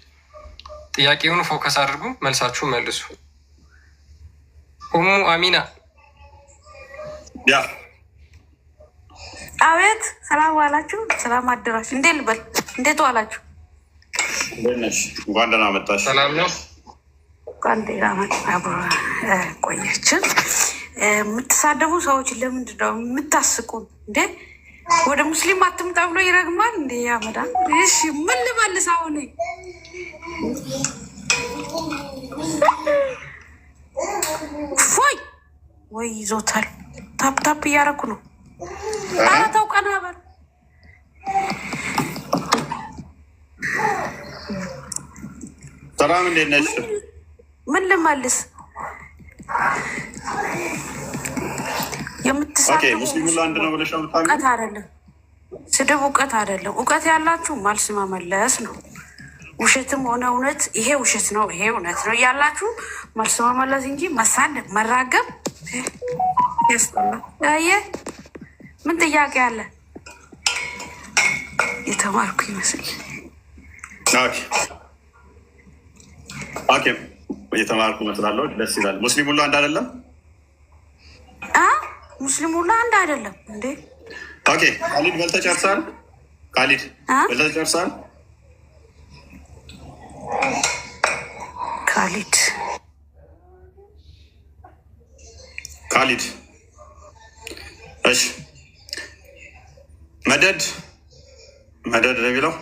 ጥያቄውን ፎከስ አድርጉ፣ መልሳችሁ መልሱ። ኡሙ አሚና አቤት። ሰላም ዋላችሁ፣ ሰላም አደራችሁ። እንዴት ልበል? እንዴት ዋላችሁ? እንኳን ደህና መጣሽ። ሰላም ነው። እንኳን ደህና ቆያችን። የምትሳደቡ ሰዎች ለምንድን ነው የምታስቁን እንዴ? ወደ ሙስሊም አትምጣ ብሎ ይረግማል እንዴ ያመዳል። እሺ ምን ልመልስ አሁን? ፎይ ወይ ይዞታል። ታፕ ታፕ እያደረኩ ነው። ኧረ ተው ቀና በል። ሰላም እንዴት ነሽ? ምን ልመልስ? ሙስሊሙ አንድ ነው ብለሽ እውቀት አይደለም ስድብ፣ እውቀት አይደለም። እውቀት ያላችሁ መልስ መመለስ ነው። ውሸትም ሆነ እውነት፣ ይሄ ውሸት ነው ይሄ እውነት ነው እያላችሁ መልስ መመለስ እንጂ መሳደብ መራገብ ያስጠላል። ምን ጥያቄ አለ? የተማርኩ ይመስል የተማርኩ መስላለሁ። ደስ ይላል። ሙስሊም ሁሉ አንድ አይደለም። ሙስሊም ሁሉ አንድ አይደለም እንዴ? ካሊድ በልተህ ጨርሰሃል? ካሊድ በልተህ ጨርሰሃል? ካሊድ እሺ። መደድ ነው የሚለው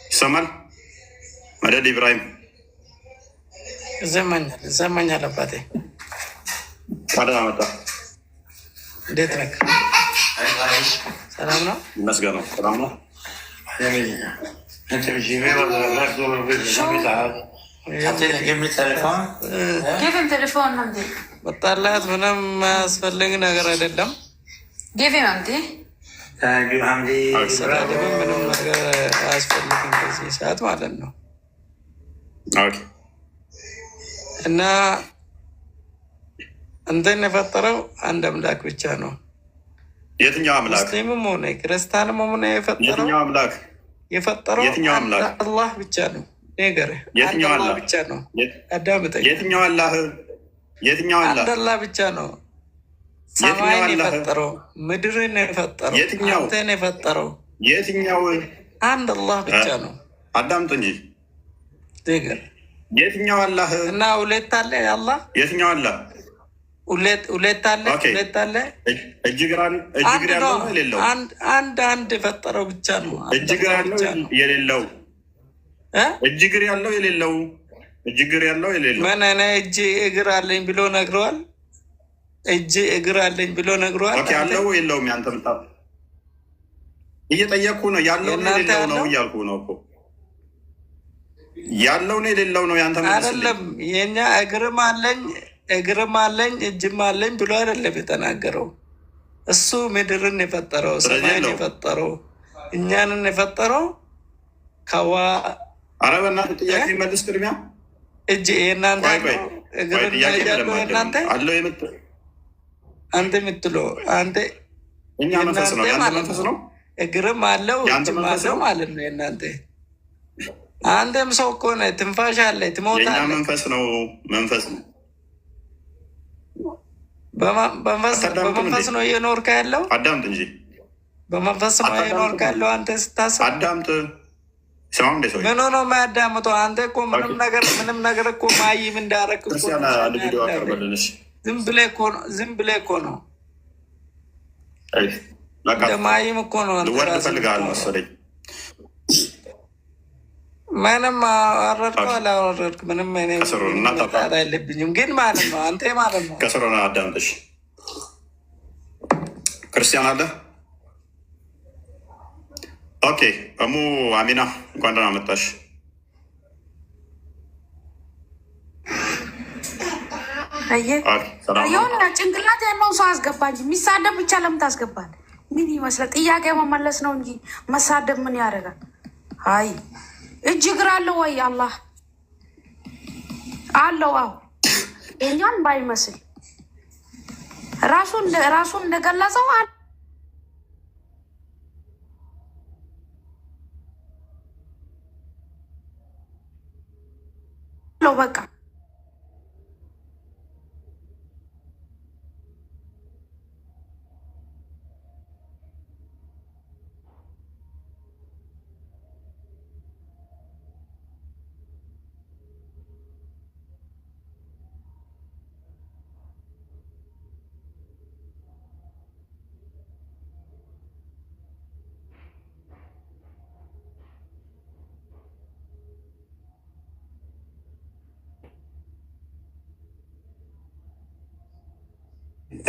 ይሰማል? መደድ ኢብራሂም ዘመኛል አባቴ። ታዲያ መጣ። እንዴት ነህ? ሰላም ነው? ይመስገነው። ሰላም ነው። መጣላት ምንም የማያስፈልግ ነገር አይደለም። ምንም ነገር አያስፈልግም በዚህ ሰዓት ማለት ነው። እና አንተን የፈጠረው አንድ አምላክ ብቻ ነው። የትኛው አምላክ? ሙስሊምም ሆነ ክርስቲያንም ሆነ የፈጠረው አምላክ የፈጠረው አላህ ብቻ ነው። ነገር የትኛው አላህ ብቻ ነው? አዳምጠኝ። የትኛው አላህ? የትኛው አላህ? አንድ አላህ ብቻ ነው። ሰማይን የፈጠረው ምድርን የፈጠረው አንተን የፈጠረው የትኛው? አንድ አላህ ብቻ ነው። አዳምጥ እንጂ ነገር የትኛው አላህ? እና ሁለት አለ አላህ። የትኛው አላህ? ሁለት አለ። ሁለት አለ። እጅግር ያለው የሌለው አንድ የፈጠረው ብቻ ነው። እጅግር ያለው የሌለው እጅግር ያለው የሌለው እጅግር ያለው የሌለው ምን እኔ እጅ እግር አለኝ ብሎ ነግረዋል። እጅ እግር አለኝ ብሎ ነግረዋል። ያለው የለውም? ያንተ ምጣ እየጠየቅኩ ነው። ያለው ነው የሌለው ነው እያልኩ ነው እኮ። ያለው ነው የሌለው ነው ያንተ አይደለም። የኛ እግርም አለኝ እጅም አለኝ ብሎ አይደለም የተናገረው። እሱ ምድርን የፈጠረው ሰማይን የፈጠረው እኛንን የፈጠረው ከዋ ኧረ በእናትህ ጥያቄ መልስ። ቅድሚያ እጅ የእናንተ እግርን ያለው የእናንተ አንተ የምትለው አንተ እኛ መንፈስ ነው ያንተ መንፈስ ነው። እግርም አለው እጅም አለው ማለት ነው የእናንተ። አንተም ሰው እኮ ነህ፣ ትንፋሽ አለ፣ ትሞታለህ። መንፈስ ነው መንፈስ ነው። በመንፈስ ነው እየኖርክ ያለው። አዳምጥ እንጂ በመንፈስ ነው እየኖርክ ያለው አንተ ስታስብ። አዳምጥ። ምን ሆኖ የማያዳምጠው? አንተ እኮ ምንም ነገር እኮ ማይም እንዳረክ ዝም ብለህ እኮ ነው እንደማይም እኮ ነው። ምንም አወረድከው አላወረድክ ምንም ጣጣ የለብኝም። ግን ማለት ነው አንተ ማለት ነው ከስሮና አዳምጥሽ። ክርስቲያን አለ። ኦኬ እሙ አሚና እንኳን ደህና መጣሽ። የሆነ ጭንቅላት ያለውን ሰው አስገባ እንጂ የሚሳደብ ብቻ ለምን ታስገባል? ምን ይመስላል? ጥያቄ መመለስ ነው እንጂ መሳደብ ምን ያደርጋል? አይ እጅ እግር አለው ወይ? አላህ አለው። አዎ የኛን ባይመስል ራሱን እንደገለጸው አለው። በቃ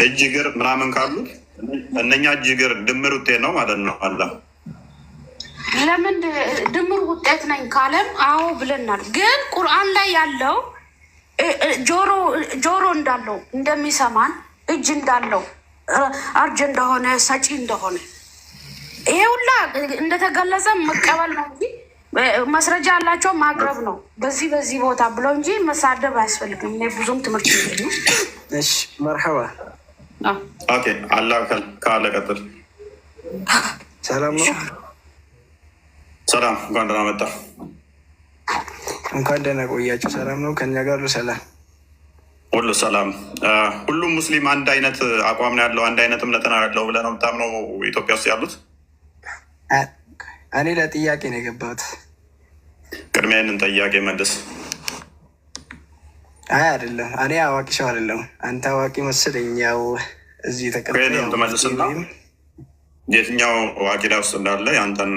እጅ እግር ምናምን ካሉ እነኛ እጅ እግር ድምር ውጤት ነው ማለት ነው። አላ ለምን ድምር ውጤት ነኝ ካለም አዎ ብለናል። ግን ቁርአን ላይ ያለው ጆሮ እንዳለው እንደሚሰማን፣ እጅ እንዳለው፣ አርጅ እንደሆነ፣ ሰጪ እንደሆነ ይሄ ሁላ እንደተገለጸ መቀበል ነው እንጂ መስረጃ ያላቸው ማቅረብ ነው። በዚህ ቦታ ብሎ እንጂ መሳደብ አያስፈልግም። እኔ ብዙም ትምህርት ነው። እሺ መርሐባ። ኦኬ አላህ ካለ ቀጥል። ሰላም ነው። ሰላም፣ እንኳን ደህና መጣ። እንኳን ደህና ቆያችሁ። ሰላም ነው ከኛ ጋር ሰላም፣ ሁሉ ሰላም። ሁሉም ሙስሊም አንድ አይነት አቋም ነው ያለው፣ አንድ አይነት እምነት ነው ያለው ብለህ ነው የምታምነው ኢትዮጵያ ውስጥ ያሉት? እኔ ለጥያቄ ነው የገባሁት። ቅድሚያ ይህንን ጥያቄ መልስ። አይ አይደለም፣ እኔ አዋቂ ሰው አይደለም። አንተ አዋቂ መስለኝ። ያው እዚህ ተመልስና የትኛው አቂዳ ውስጥ እንዳለ የአንተን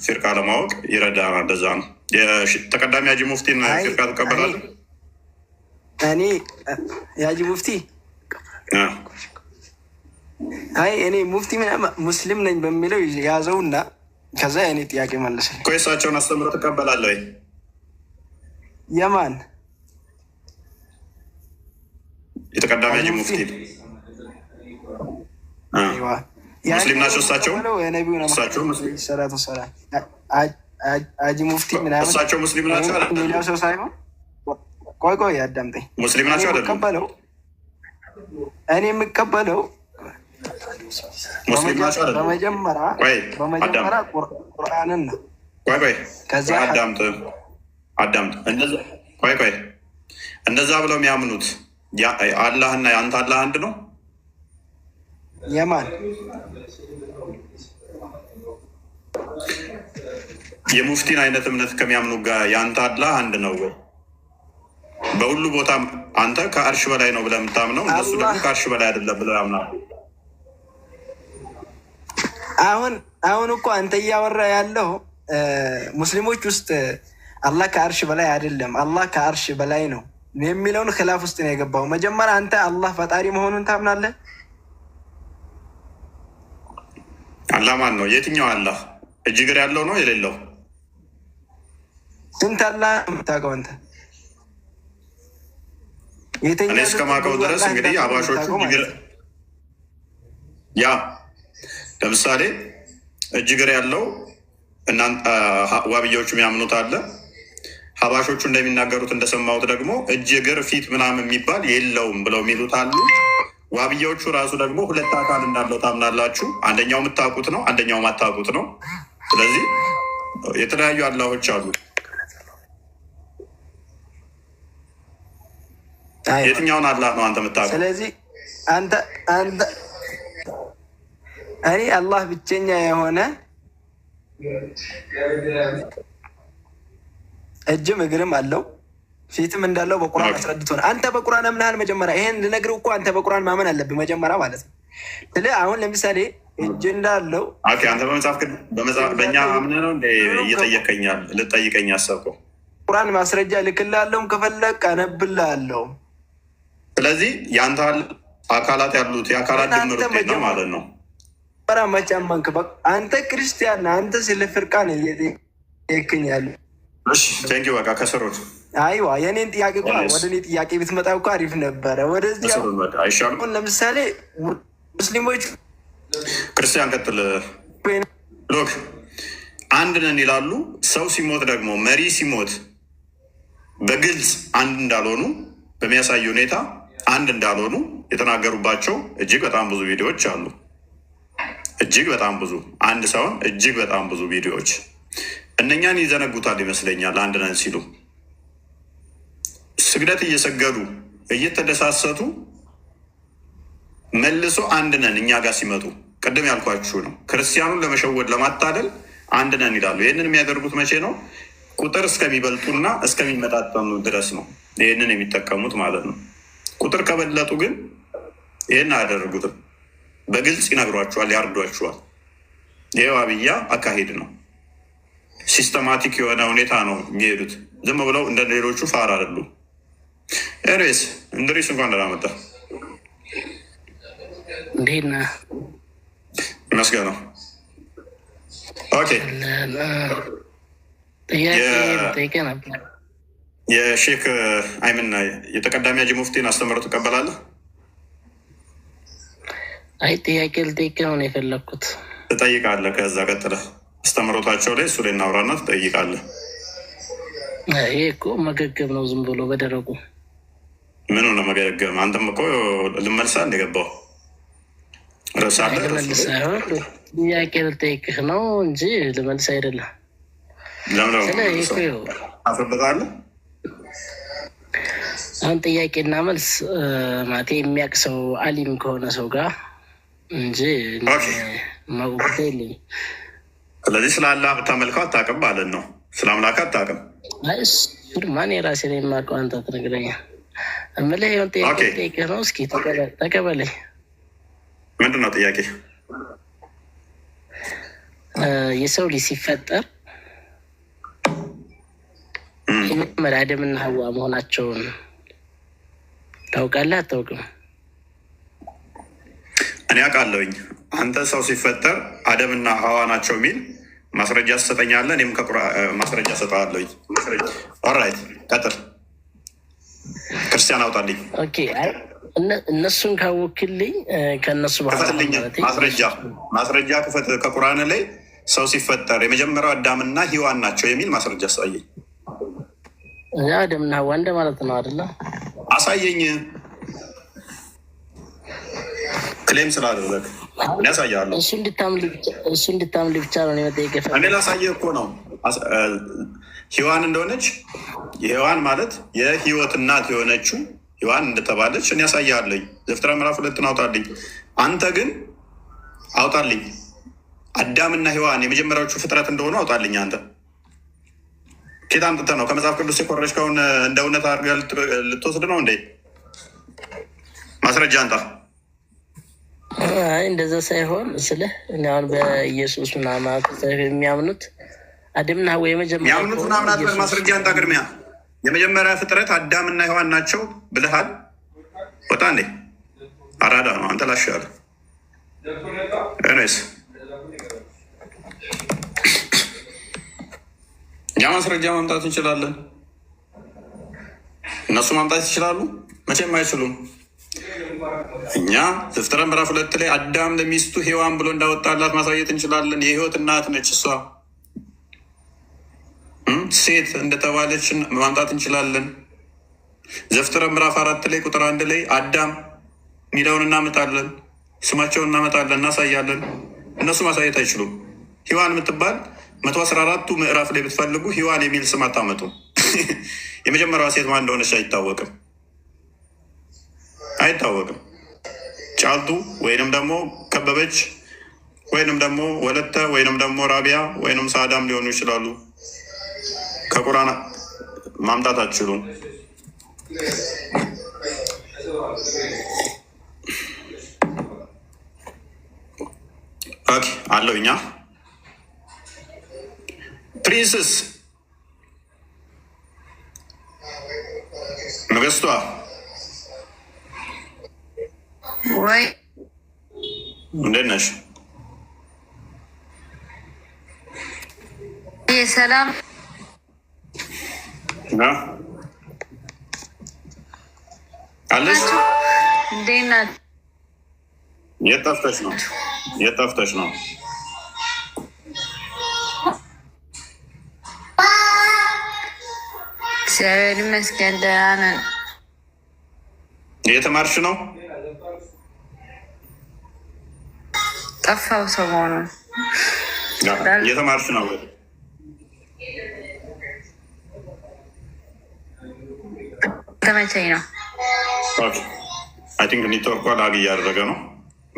ፊርቃ ለማወቅ ይረዳናል። እንደዛ ነው። ተቀዳሚ ሀጂ ሙፍቲን ፊርቃ ትቀበላለህ? እኔ የሀጂ ሙፍቲ እኔ ሙፍቲ ሙስሊም ነኝ በሚለው ያዘውና ከዛ የእኔ ጥያቄ መለሰ እኮ የእሳቸውን አስተምሮ ትቀበላለህ ወይ? የማን የተቀዳሚ ሀጂ ሙፍቲ ሙስሊም ናቸው እሳቸው? ሀጂ ሙፍቲ ምናምን እሳቸው ሙስሊም ናቸው? ሌላው ሰው ሳይሆን ቆይ አዳምጠኝ። ሙስሊም ናቸው አይደለም? እኔ የምቀበለው ሙስሊም ናቸው አይደለም? በመጀመሪያ ቁርአንን ነው። ከዚያ አዳምጥ። እንደዛ ብለው የሚያምኑት አላህና የአንተ አላህ አንድ ነው? የማን የሙፍቲን አይነት እምነት ከሚያምኑ ጋር የአንተ አላህ አንድ ነው ወይ? በሁሉ ቦታ አንተ ከአርሽ በላይ ነው ብለህ የምታምነው፣ እነሱ ደግሞ ከአርሽ በላይ አይደለም ብለው ያምናሉ። አሁን እኮ አንተ እያወራ ያለው ሙስሊሞች ውስጥ አላህ ከአርሽ በላይ አይደለም፣ አላህ ከአርሽ በላይ ነው የሚለውን ክላፍ ውስጥ ነው የገባው። መጀመሪያ አንተ አላህ ፈጣሪ መሆኑን ታምናለህ? አላህ ማን ነው? የትኛው አላህ? እጅ እግር ያለው ነው የሌለው? ስንት አላህ የምታውቀው አንተ? እኔ እስከማውቀው ድረስ እንግዲህ አባሾቹ ለምሳሌ እጅ እግር ያለው ዋብያዎቹ የሚያምኑት አለ። ሀባሾቹ እንደሚናገሩት እንደሰማሁት ደግሞ እጅ እግር ፊት ምናምን የሚባል የለውም ብለው የሚሉት አሉ። ዋብያዎቹ ራሱ ደግሞ ሁለት አካል እንዳለው ታምናላችሁ። አንደኛው የምታውቁት ነው፣ አንደኛው የማታውቁት ነው። ስለዚህ የተለያዩ አላሆች አሉ። የትኛውን አላህ ነው አንተ የምታውቀው? ስለዚህ አንተ እኔ አላህ ብቸኛ የሆነ እጅም እግርም አለው ፊትም እንዳለው በቁርአን አስረድቶ ነው። አንተ በቁርአን አምናሃል? መጀመሪያ ይሄን ልነግርህ እኮ አንተ በቁርአን ማመን አለብህ መጀመሪያ ማለት ነው። ስለዚህ አሁን ለምሳሌ እጅ እንዳለው አንተ በእኛ አምነህ ነው እየጠየቀኛል ልጠይቀኝ ያሰብከው? ቁርአን ማስረጃ ልክልሃለሁ፣ ከፈለግ አነብልሃለሁ። ስለዚህ የአንተ አካላት ያሉት የአካላት ድምር ውጤት ነው ማለት ነው። መጫመንክ አንተ ክርስቲያን፣ አንተ ስለ ፍርቃ ነው እየጠየቅኝ። ቴንኪው በቃ ከስሩት። አይዋ የኔን ጥያቄ ወደ እኔ ጥያቄ ብትመጣ እኮ አሪፍ ነበረ። ወደዚህ አሁን ለምሳሌ ሙስሊሞች ክርስቲያን ቀጥል ሎክ አንድ ነን ይላሉ። ሰው ሲሞት ደግሞ መሪ ሲሞት በግልጽ አንድ እንዳልሆኑ በሚያሳይ ሁኔታ አንድ እንዳልሆኑ የተናገሩባቸው እጅግ በጣም ብዙ ቪዲዮዎች አሉ። እጅግ በጣም ብዙ አንድ ሳይሆን እጅግ በጣም ብዙ ቪዲዮዎች እነኛን ይዘነጉታል ይመስለኛል። አንድ ነን ሲሉ ስግደት እየሰገዱ እየተደሳሰቱ መልሶ አንድ ነን እኛ ጋር ሲመጡ ቅድም ያልኳችሁ ነው። ክርስቲያኑን ለመሸወድ ለማታለል አንድ ነን ይላሉ። ይህንን የሚያደርጉት መቼ ነው? ቁጥር እስከሚበልጡና እስከሚመጣጠኑ ድረስ ነው ይህንን የሚጠቀሙት ማለት ነው። ቁጥር ከበለጡ ግን ይህን አያደርጉትም። በግልጽ ይነግሯችኋል፣ ያርዷችኋል። ይህ አብያ አካሄድ ነው። ሲስተማቲክ የሆነ ሁኔታ ነው የሚሄዱት። ዝም ብለው እንደ ሌሎቹ ፋር አይደሉም። ኤሬስ እንድሪስ እንኳን ደህና መጣ። እንዴት ነህ? ይመስገን ነው። ኦኬ ጥያቄ ነበር። የሼክ አይምን የተቀዳሚ ሀጂ ሙፍቲን አስተምህሮ ትቀበላለህ? አይ ጥያቄ ልጠይቅህ ነው የፈለግኩት። ትጠይቃለህ። ከዛ ቀጥለህ አስተምህሮታቸው ላይ እሱ ላይ እናውራና ትጠይቃለህ። ይሄ እኮ መገገብ ነው፣ ዝም ብሎ በደረቁ። ምኑ ነው መገገም? አንተም እኮ ልመልሳ እንደገባው ልመልስ ሳይሆን ጥያቄ ልጠይቅህ ነው እንጂ ልመልስ አይደለም። አፍርበታለህ። አሁን ጥያቄና መልስ ማቴ የሚያውቅ ሰው አሊም ከሆነ ሰው ጋር እንጂ ማጉጉዳ የለኝም። ስለዚህ ስለ አላህ ብታመልከው አታውቅም ማለት ነው። ስለ አምላክ አታውቅም። ማን የራሴ ላይ የማውቀው አንተ ትነግረኛል። እምልህ የሆነ ጥያቄ ጠይቅህ ነው። እስኪ ተቀበለኝ። ምንድን ነው ጥያቄ? የሰው ልጅ ሲፈጠር የመጀመሪያ አደምና ሐዋ መሆናቸውን ታውቃለህ አታውቅም? እኔ አውቃለሁኝ። አንተ ሰው ሲፈጠር አደምና ሐዋ ናቸው የሚል ማስረጃ ትሰጠኛለህ። እኔም ማስረጃ ሰጠዋለሁኝ። ኦራይት ቀጥል። ክርስቲያን አውጣልኝ። ኦኬ እነሱን ካወክልኝ ከእነሱ ማስረጃ ክፈት። ከቁርአን ላይ ሰው ሲፈጠር የመጀመሪያው አዳምና ሔዋን ናቸው የሚል ማስረጃ አሳየኝ። አደምና ሐዋ እንደ ማለት ነው አይደለ? አሳየኝ። ክሌም ስላደረግ ያሳያለሁ። እሱ እንድታምል ብቻ ነው መጠየቅ። እኔ ላሳየህ እኮ ነው ሔዋን እንደሆነች። ሔዋን ማለት የህይወት እናት የሆነችው ሔዋን እንደተባለች እኔ ያሳያለኝ። ዘፍጥረት ምዕራፍ 2 አውጣልኝ። አንተ ግን አውጣልኝ አዳምና ሔዋን የመጀመሪያዎቹ ፍጥረት እንደሆኑ አውጣልኝ። አንተ ኬት አምጥተህ ነው? ከመጽሐፍ ቅዱስ የኮረጅከውን እንደ እውነት አድርገህ ልትወስድ ነው እንዴ? ማስረጃ አንጣ። እንደዛ ሳይሆን ስልህ አሁን በኢየሱስ ምናምን የሚያምኑት አዳምና ሐዋ የመጀመሪያ የሚያምኑት ምናምን ማስረጃ አንጣ። ቅድሚያ የመጀመሪያ ፍጥረት አዳምና ሔዋን ናቸው ብለሃል። ወጣ እንዴ? አራዳ ነው አንተ ላሻለ እኔስ እኛ ማስረጃ ማምጣት እንችላለን። እነሱ ማምጣት ይችላሉ? መቼም አይችሉም። እኛ ዘፍጥረት ምዕራፍ 2 ላይ አዳም ለሚስቱ ሔዋን ብሎ እንዳወጣላት ማሳየት እንችላለን። የህይወት እናት ነች እሷ። ሴት እንደተባለች ማምጣት እንችላለን። ዘፍጥረት ምዕራፍ 4 ላይ ቁጥር 1 ላይ አዳም ሚለውን እናመጣለን፣ ስማቸውን እናመጣለን፣ እናሳያለን። እነሱ ማሳየት አይችሉም። ሔዋን የምትባል 114ቱ ምዕራፍ ላይ ብትፈልጉ ሔዋን የሚል ስም አታመጡ። የመጀመሪያዋ ሴት ማን እንደሆነች አይታወቅም። ጫልቱ ወይንም ደግሞ ከበበች ወይንም ደግሞ ወለተ ወይንም ደግሞ ራቢያ ወይንም ሳዳም ሊሆኑ ይችላሉ። ከቁርአን ማምጣት አትችሉም። ኦኬ አለው። እኛ ፕሪንስስ ንግስቷ ወይ እንዴት ነሽ? ሰላም አለሽ? እንዴት ናት? የት ጠፍተሽ ነው? እግዚአብሔር ይመስገን ደህና ነን። እየተማርሽ ነው? ጠፋው ሰሞኑን። እየተማርሽ ነው? ተመቸኝ ነው። ኦኬ አይ ቲንክ ኔትወርክ ላግ እያደረገ ነው።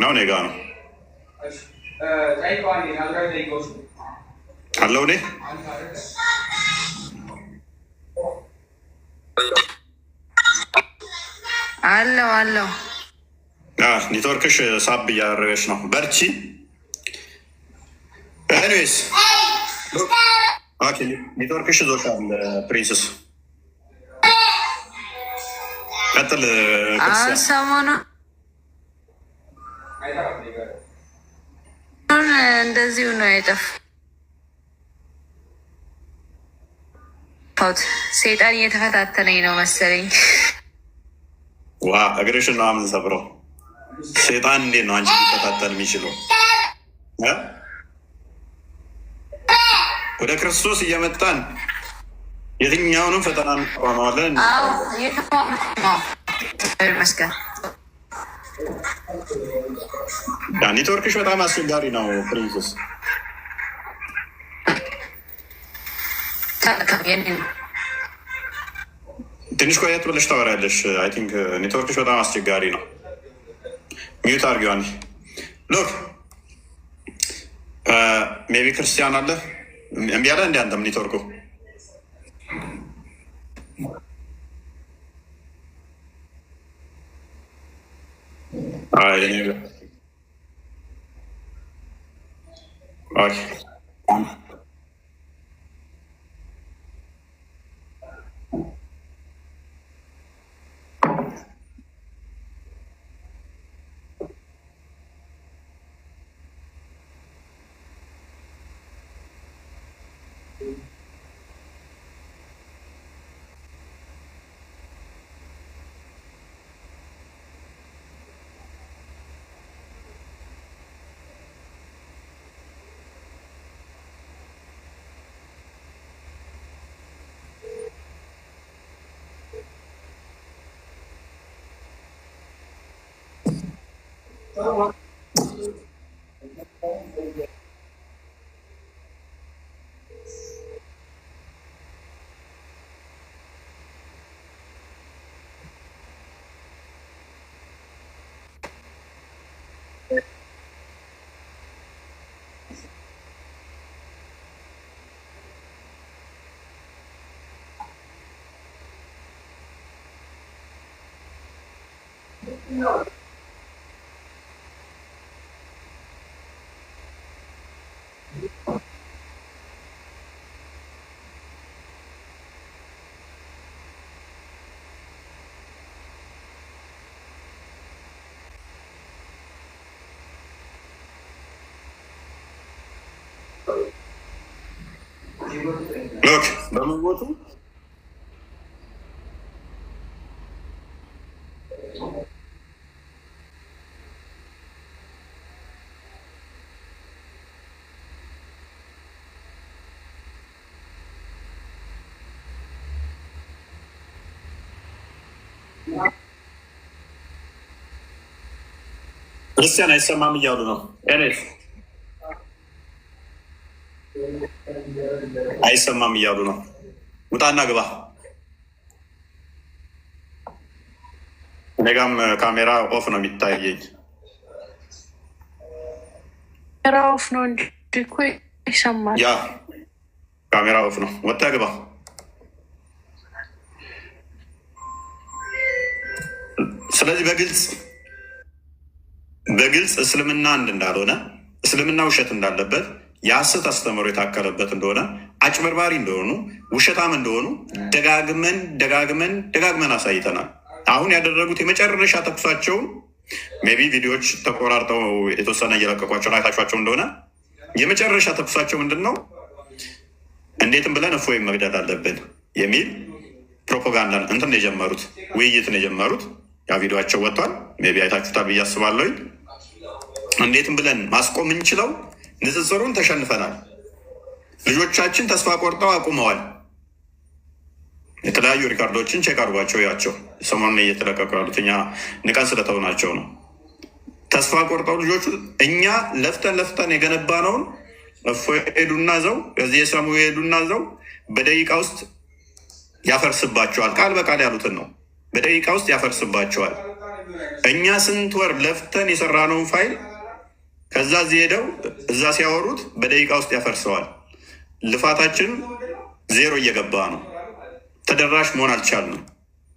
እኔ ጋ ነው አለው እኔ አለው ኔትወርክሽ ሳብ እያደረገች ነው። በርቺ። ኤኒዌይስ ኔትወርክሽ ዞሻል። ፕሪንስስ ቀጥል። ሰሞኑን እንደዚሁ ነው የጠፋሁት። ሴጣን እየተፈታተነኝ ነው መሰለኝ። ዋ እግርሽን ነው የምንሰብረው። ሴጣን እንዴት ነው አንቺ ሊፈታተን የሚችለው? ወደ ክርስቶስ እየመጣን የትኛውንም ፈተና እንቋመዋለን። ኔትወርክሽ በጣም አስቸጋሪ ነው ፕሪንስስ። ትንሽ ቆየት ብለሽ ታወሪያለሽ። አይ ቲንክ ኔትወርክሽ በጣም አስቸጋሪ ነው። ሚዩት አድርጊዋን። ሎክ ሜቢ ክርስቲያን አለ እምቢ አለ እንዲ አንተም ኔትወርኩ ሎክ በመሞቱ ክርስቲያን አይሰማም እያሉ ነው። አይሰማም እያሉ ነው። ውጣና ግባ። እኔጋም ካሜራ ኦፍ ነው የሚታየኝ። ካሜራ ኦፍ ነው እንጂ እኮ ይሰማል። ያ ካሜራ ኦፍ ነው። ወጣ ግባ። ስለዚህ በግልጽ እስልምና አንድ እንዳልሆነ፣ እስልምና ውሸት እንዳለበት፣ የሐሰት አስተምሮ የታከለበት እንደሆነ፣ አጭበርባሪ እንደሆኑ፣ ውሸታም እንደሆኑ ደጋግመን አሳይተናል። አሁን ያደረጉት የመጨረሻ ተኩሳቸውን ሜቢ ቪዲዮዎች ተቆራርጠው የተወሰነ እየለቀቋቸውን አይታችኋቸው እንደሆነ የመጨረሻ ተኩሳቸው ምንድን ነው? እንዴትም ብለን እፎይን መግደል አለብን የሚል ፕሮፓጋንዳ እንትን የጀመሩት ውይይትን የጀመሩት ያ ቪዲዮቸው ወጥቷል። ሜቢ አይታችሁታል ብዬ አስባለሁ። እንዴትም ብለን ማስቆም እንችለው ንጽጽሩን ተሸንፈናል። ልጆቻችን ተስፋ ቆርጠው አቁመዋል። የተለያዩ ሪካርዶችን ቼክ አድርጓቸው ያቸው ሰሞኑን እየተለቀቁ ያሉት እኛ ንቀን ስለተውናቸው ነው። ተስፋ ቆርጠው ልጆቹ እኛ ለፍተን የገነባነውን ሄዱና ዘው ከዚህ የሰሙ ሄዱና ዘው በደቂቃ ውስጥ ያፈርስባቸዋል። ቃል በቃል ያሉትን ነው። በደቂቃ ውስጥ ያፈርስባቸዋል። እኛ ስንት ወር ለፍተን የሰራነውን ፋይል ከዛ እዚህ ሄደው እዛ ሲያወሩት በደቂቃ ውስጥ ያፈርሰዋል። ልፋታችን ዜሮ እየገባ ነው። ተደራሽ መሆን አልቻልንም።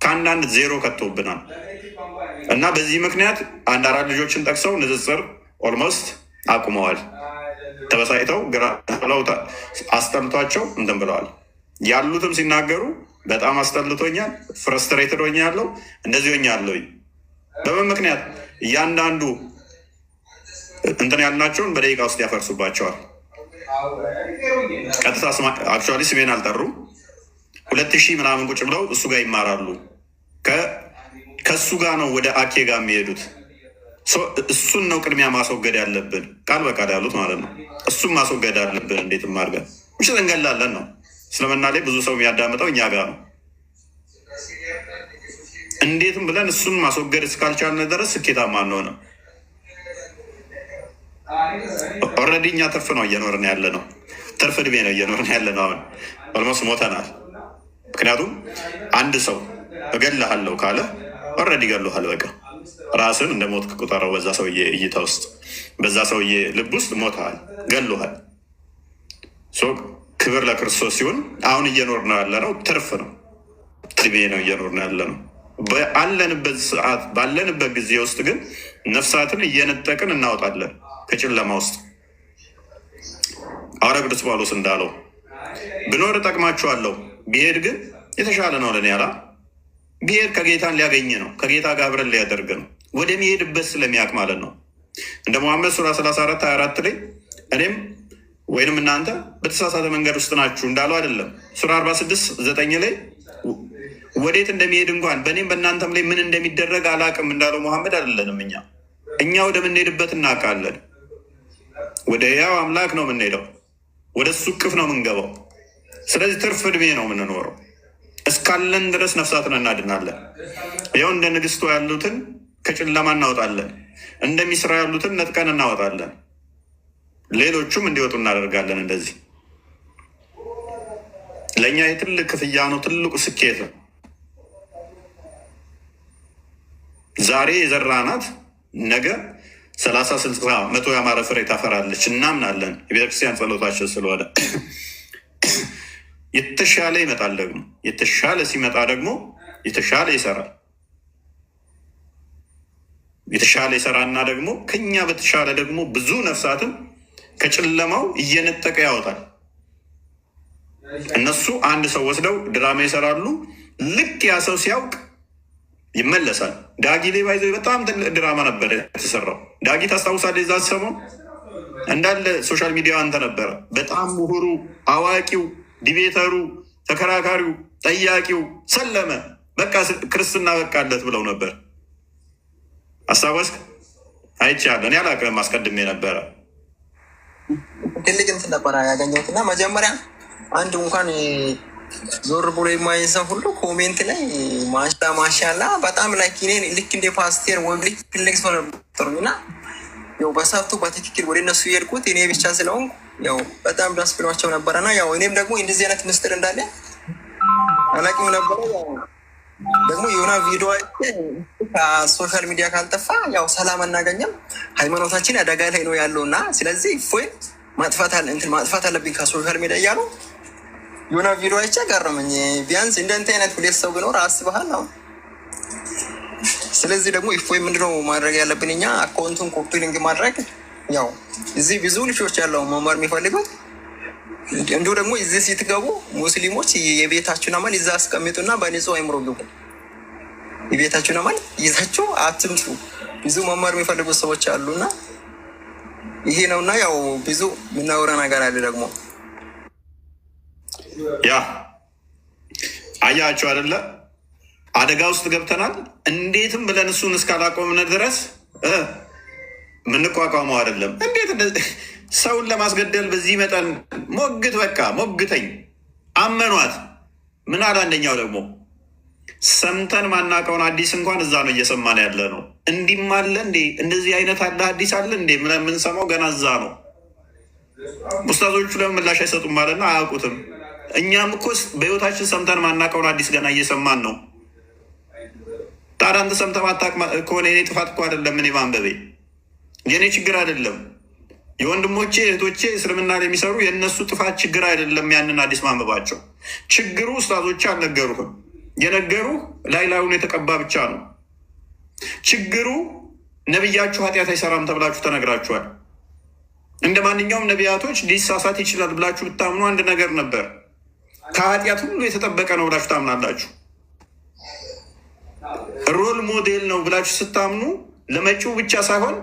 ከአንዳንድ ዜሮ ከቶብናል እና በዚህ ምክንያት 1-4 ልጆችን ጠቅሰው ንጽጽር ኦልሞስት አቁመዋል። ተበሳጭተው ግራ ብለው አስጠልቷቸው እንትን ብለዋል። ያሉትም ሲናገሩ በጣም አስጠልቶኛል፣ ፍረስትሬትድ ሆኛለሁ፣ እንደዚህ ሆኛለሁ። በምን ምክንያት? እያንዳንዱ እንትን ያልናቸውን በደቂቃ ውስጥ ያፈርሱባቸዋል። ቀጥታ አክቹዋሊ ስሜን አልጠሩም። 2000 ምናምን ቁጭ ብለው እሱ ጋር ይማራሉ። ከእሱ ጋር ነው ወደ አኬ ጋር የሚሄዱት። እሱን ነው ቅድሚያ ማስወገድ ያለብን። ቃል በቃል ያሉት ማለት ነው። እሱን ማስወገድ ያለብን። እንዴትም አድርገን ምሽት እንገላለን ነው። እስልምና ላይ ብዙ ሰው የሚያዳምጠው እኛ ጋር ነው። እንዴትም ብለን እሱን ማስወገድ እስካልቻልን ድረስ ስኬታማ አንሆንም። ኦልሬዲ እኛ ትርፍ ነው እየኖርን ያለ ነው። ትርፍ እድሜ ነው እየኖርን ያለ ነው። አሁን ኦልሞስት ሞተናል። ምክንያቱም አንድ ሰው እገልሃለሁ ካለ ኦልሬዲ ገሎሃል። በቃ ራስን እንደ ሞት ቁጠረው። በዛ ሰውዬ እይታ ውስጥ፣ በዛ ሰውዬ ልብ ውስጥ ሞተሃል፣ ገሎሃል። ክብር ለክርስቶስ ሲሆን አሁን እየኖርን ያለ ነው ትርፍ ነው፣ እድሜ ነው እየኖርን ያለ ነው። ባለንበት ሰዓት ባለንበት ጊዜ ውስጥ ግን ነፍሳትን እየነጠቅን እናወጣለን ከጨለማ ውስጥ። ሐዋርያው ቅዱስ ጳውሎስ እንዳለው ብኖር እጠቅማችኋለሁ፣ ቢሄድ ግን የተሻለ ነው ለኔ ያላ። ቢሄድ ከጌታን ሊያገኝ ነው፣ ከጌታ ጋር አብረን ሊያደርግ ነው፣ ወደሚሄድበት ስለሚያውቅ ማለት ነው። እንደ ሙሐመድ ሱራ 34-24 ላይ እኔም ወይንም እናንተ በተሳሳተ መንገድ ውስጥ ናችሁ እንዳለው አይደለም። ሱራ 46-9 ላይ ወዴት እንደሚሄድ እንኳን በእኔም በእናንተም ላይ ምን እንደሚደረግ አላቅም እንዳለው መሐመድ አይደለንም። እኛ ወደምንሄድበት እናውቃለን። ወደ ያው አምላክ ነው የምንሄደው፣ ወደ እሱ እቅፍ ነው የምንገባው። ስለዚህ ትርፍ እድሜ ነው የምንኖረው። እስካለን ድረስ ነፍሳትን እናድናለን። ያው እንደ ንግስቷ ያሉትን ከጨለማ እናወጣለን፣ እንደ ሚስራ ያሉትን ነጥቀን እናወጣለን፣ ሌሎቹም እንዲወጡ እናደርጋለን። እንደዚህ ለእኛ የትልቅ ክፍያ ነው፣ ትልቁ ስኬት ነው። ዛሬ የዘራናት ነገ 30፣ 60፣ 100 ያማረ ፍሬ ታፈራለች እናምናለን። የቤተክርስቲያን ጸሎታችን ስለሆነ የተሻለ ይመጣል። ደግሞ የተሻለ ሲመጣ ደግሞ የተሻለ ይሰራል። የተሻለ ይሰራና ደግሞ ከኛ በተሻለ ደግሞ ብዙ ነፍሳትን ከጨለማው እየነጠቀ ያወጣል። እነሱ አንድ ሰው ወስደው ድራማ ይሰራሉ። ልክ ያ ሰው ሲያውቅ ይመለሳል። ዳጊ ላይ ባይዘው በጣም ትልቅ ድራማ ነበር የተሰራው። ዳጊ ታስታውሳለህ? የዛ ሰሞን እንዳለ ሶሻል ሚዲያ አንተ ነበረ። በጣም ምሁሩ፣ አዋቂው፣ ዲቤተሩ፣ ተከራካሪው፣ ጠያቂው ሰለመ። በቃ ክርስትና በቃለት ብለው ነበር። አስታወስክ? አይቻለሁ። እኔ አላውቅም፣ አስቀድሜ ነበረ። ትልቅ እንትን ነበረ ያገኘሁት እና መጀመሪያ አንድ እንኳን ዞር ብሎ የማይን ሰው ሁሉ ኮሜንት ላይ ማሻላ በጣም ላይክ እኔ ልክ እንደ ፓስቴር ወይም ልክ ትልቅ ሰው ነበሩኝ እና ያው በሰብቱ በትክክል ወደ እነሱ የሄድኩት እኔ ብቻ ስለሆንኩ ያው በጣም ደስ ብሏቸው ነበረና ያው እኔም ደግሞ እንደዚህ አይነት ምስጢር እንዳለ አላውቅም ነበረ። ደግሞ የሆነ ቪዲዮ ከሶሻል ሚዲያ ካልጠፋ ያው ሰላም አናገኘም፣ ሃይማኖታችን አደጋ ላይ ነው ያለው እና ስለዚህ እፎይ ማጥፋት አለብኝ ከሶሻል ሚዲያ እያሉ የሆነ ቪዲዮ አይቼ ገረመኝ። ቢያንስ እንደንተ አይነት ሁለት ሰው ብኖር አስበሃል ነው። ስለዚህ ደግሞ እፎይ ምንድነው ማድረግ ያለብን እኛ አካውንቱን ኮፒ ሊንክ ማድረግ። ያው እዚህ ብዙ ልጆች ያለው መማር የሚፈልጉት እንዲሁ ደግሞ እዚህ ስትገቡ ሙስሊሞች የቤታችሁን አማል ይዛ አስቀምጡና በንጹህ አይምሮ ግቡ። የቤታችሁን አማል ይዛችሁ አትምጡ። ብዙ መማር የሚፈልጉት ሰዎች አሉና ይሄ ነውና ያው ብዙ የምናወራ ነገር አለ ደግሞ ያ አያችሁ አይደለ? አደጋ ውስጥ ገብተናል። እንዴትም ብለን እሱን እስካላቆምን ድረስ የምንቋቋመው አይደለም። እንዴት ሰውን ለማስገደል በዚህ መጠን ሞግት፣ በቃ ሞግተኝ፣ አመኗት። ምን አለ አንደኛው ደግሞ ሰምተን ማናቀውን አዲስ እንኳን እዛ ነው እየሰማን ያለ ነው። እንዲህም አለ እንዴ? እንደዚህ አይነት አለ አዲስ አለ እንዴ? የምንሰማው ገና እዛ ነው። ኡስታዞቹ ለምን ምላሽ አይሰጡም ማለትና አያውቁትም። እኛም እኮ በህይወታችን ሰምተን ማናቀውን አዲስ ገና እየሰማን ነው። ታዲያ አንተ ሰምተህ ማታውቅ ከሆነ የኔ ጥፋት እኮ አይደለም። እኔ ማንበቤ የእኔ ችግር አይደለም። የወንድሞቼ እህቶቼ እስልምና የሚሰሩ የእነሱ ጥፋት ችግር አይደለም። ያንን አዲስ ማንበባቸው ችግሩ ኡስታዞች አልነገሩህም። የነገሩ ላይ ላዩን የተቀባ ብቻ ነው ችግሩ። ነቢያችሁ ኃጢአት አይሰራም ተብላችሁ ተነግራችኋል። እንደ ማንኛውም ነቢያቶች ሊሳሳት ይችላል ብላችሁ ብታምኑ አንድ ነገር ነበር። ከኃጢአት ሁሉ የተጠበቀ ነው ብላችሁ ታምናላችሁ። ሮል ሞዴል ነው ብላችሁ ስታምኑ ለመጪው ብቻ ሳይሆን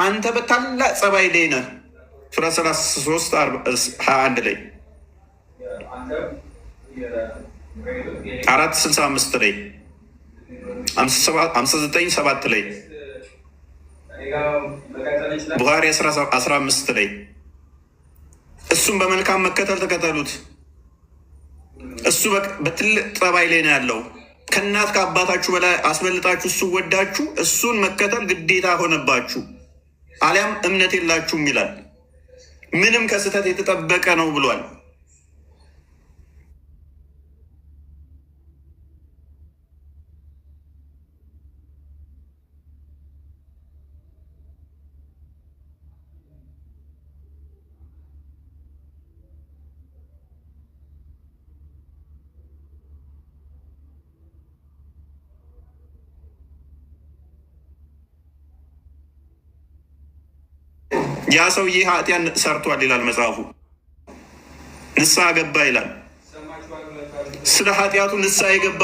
አንተ በታላቅ ጸባይ ላይ ነህ። ሱራ 33:21 ላይ 4:65 ላይ 59:7 ላይ ቡኻሪ 15 ላይ እሱም በመልካም መከተል ተከተሉት። እሱ በትልቅ ጠባይ ላይ ነው ያለው። ከእናት ከአባታችሁ በላይ አስበልጣችሁ እሱ ወዳችሁ እሱን መከተል ግዴታ ሆነባችሁ፣ አሊያም እምነት የላችሁም ይላል። ምንም ከስህተት የተጠበቀ ነው ብሏል። ያ ሰውዬ ኃጢያን ሰርቷል ይላል መጽሐፉ። ንስሐ ገባ ይላል። ስለ ኃጢአቱ ንስሐ የገባ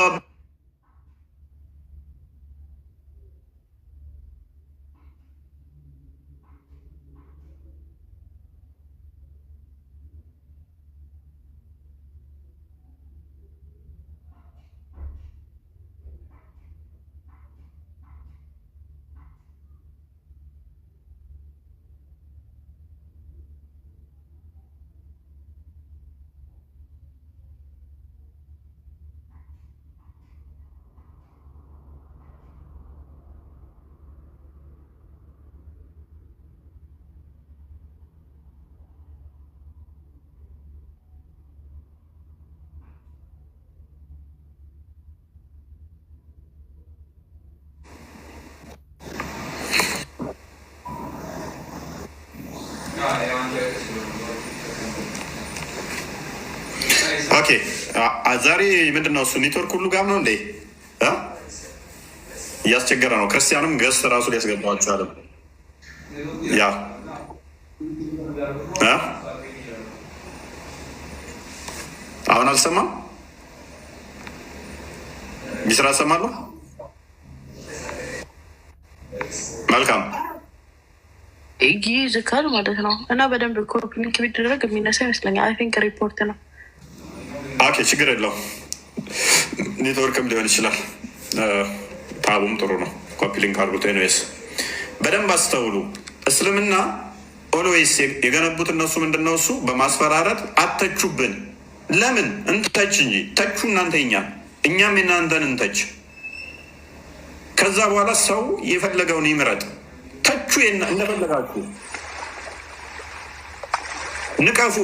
ኦኬ። ዛሬ ምንድን ነው እሱ ኔትወርክ ሁሉ ጋር ነው እንዴ? እያስቸገረ ነው። ክርስቲያንም ገስት ራሱ ሊያስገባው አልቻለም። ያ አሁን አልሰማም። ቢስራ ሰማለሁ። መልካም ይዝካል ማለት ነው። እና በደንብ ኮፒ ቢደረግ የሚነሳ ይመስለኛል። አይ ቲንክ ሪፖርት ነው። ኦኬ፣ ችግር የለው። ኔትወርክም ሊሆን ይችላል። ታቡም ጥሩ ነው። ኮፒ ሊንክ አድርጉት። ኤንዌስ በደንብ አስተውሉ። እስልምና ኦልዌይስ የገነቡት እነሱ ምንድነው? እሱ በማስፈራረት አተቹብን። ለምን እንተች እንጂ ተቹ እናንተ እኛም የናንተን እንተች። ከዛ በኋላ ሰው የፈለገውን ይምረጥ። ተቹ እንደፈለጋችሁ ንቀፉ፣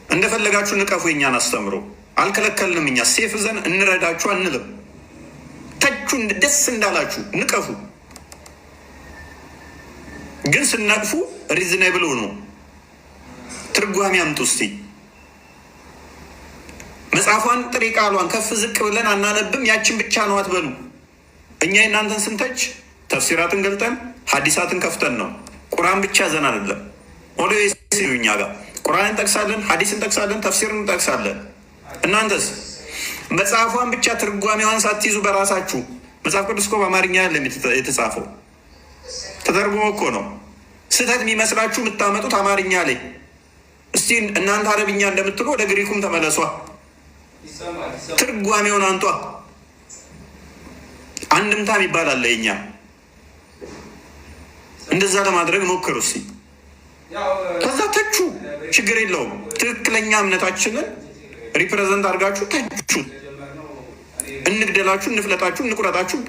እንደፈለጋችሁ ንቀፉ። የኛን አስተምሮ አልከለከልንም። እኛ ሴፍ ዘን እንረዳችሁ አንልም። ተቹ፣ ደስ እንዳላችሁ ንቀፉ። ግን ስነቅፉ ሪዝኔብል ሆኖ ትርጓሜ አምጡ። እስቲ መጽሐፏን ጥሬ ቃሏን ከፍ ዝቅ ብለን አናነብም። ያችን ብቻ ነው አትበሉ። እኛ የእናንተን ስንተች ተፍሲራትን ገልጠን ሀዲሳትን ከፍተን ነው። ቁርአን ብቻ ዘን አይደለም። ኦልዌይስ እኛ ጋር ቁርአን እንጠቅሳለን፣ ሀዲስ እንጠቅሳለን፣ ተፍሲርን እንጠቅሳለን። እናንተስ መጽሐፏን ብቻ ትርጓሜዋን ሳትይዙ በራሳችሁ መጽሐፍ ቅዱስ እኮ በአማርኛ ያለም የተጻፈው ተተርጉሞ እኮ ነው። ስህተት የሚመስላችሁ የምታመጡት አማርኛ ላይ። እስቲ እናንተ አረብኛ እንደምትሉ ወደ ግሪኩም ተመለሷ። ትርጓሜውን አንቷ። አንድምታም ይባላል የኛ። እንደዛ ለማድረግ ሞክሩ እስቲ። ከዛ ተቹ፣ ችግር የለውም። ትክክለኛ እምነታችንን ሪፕሬዘንት አድርጋችሁ ተቹ። እንግደላችሁ፣ እንፍለጣችሁ፣ እንቁረጣችሁ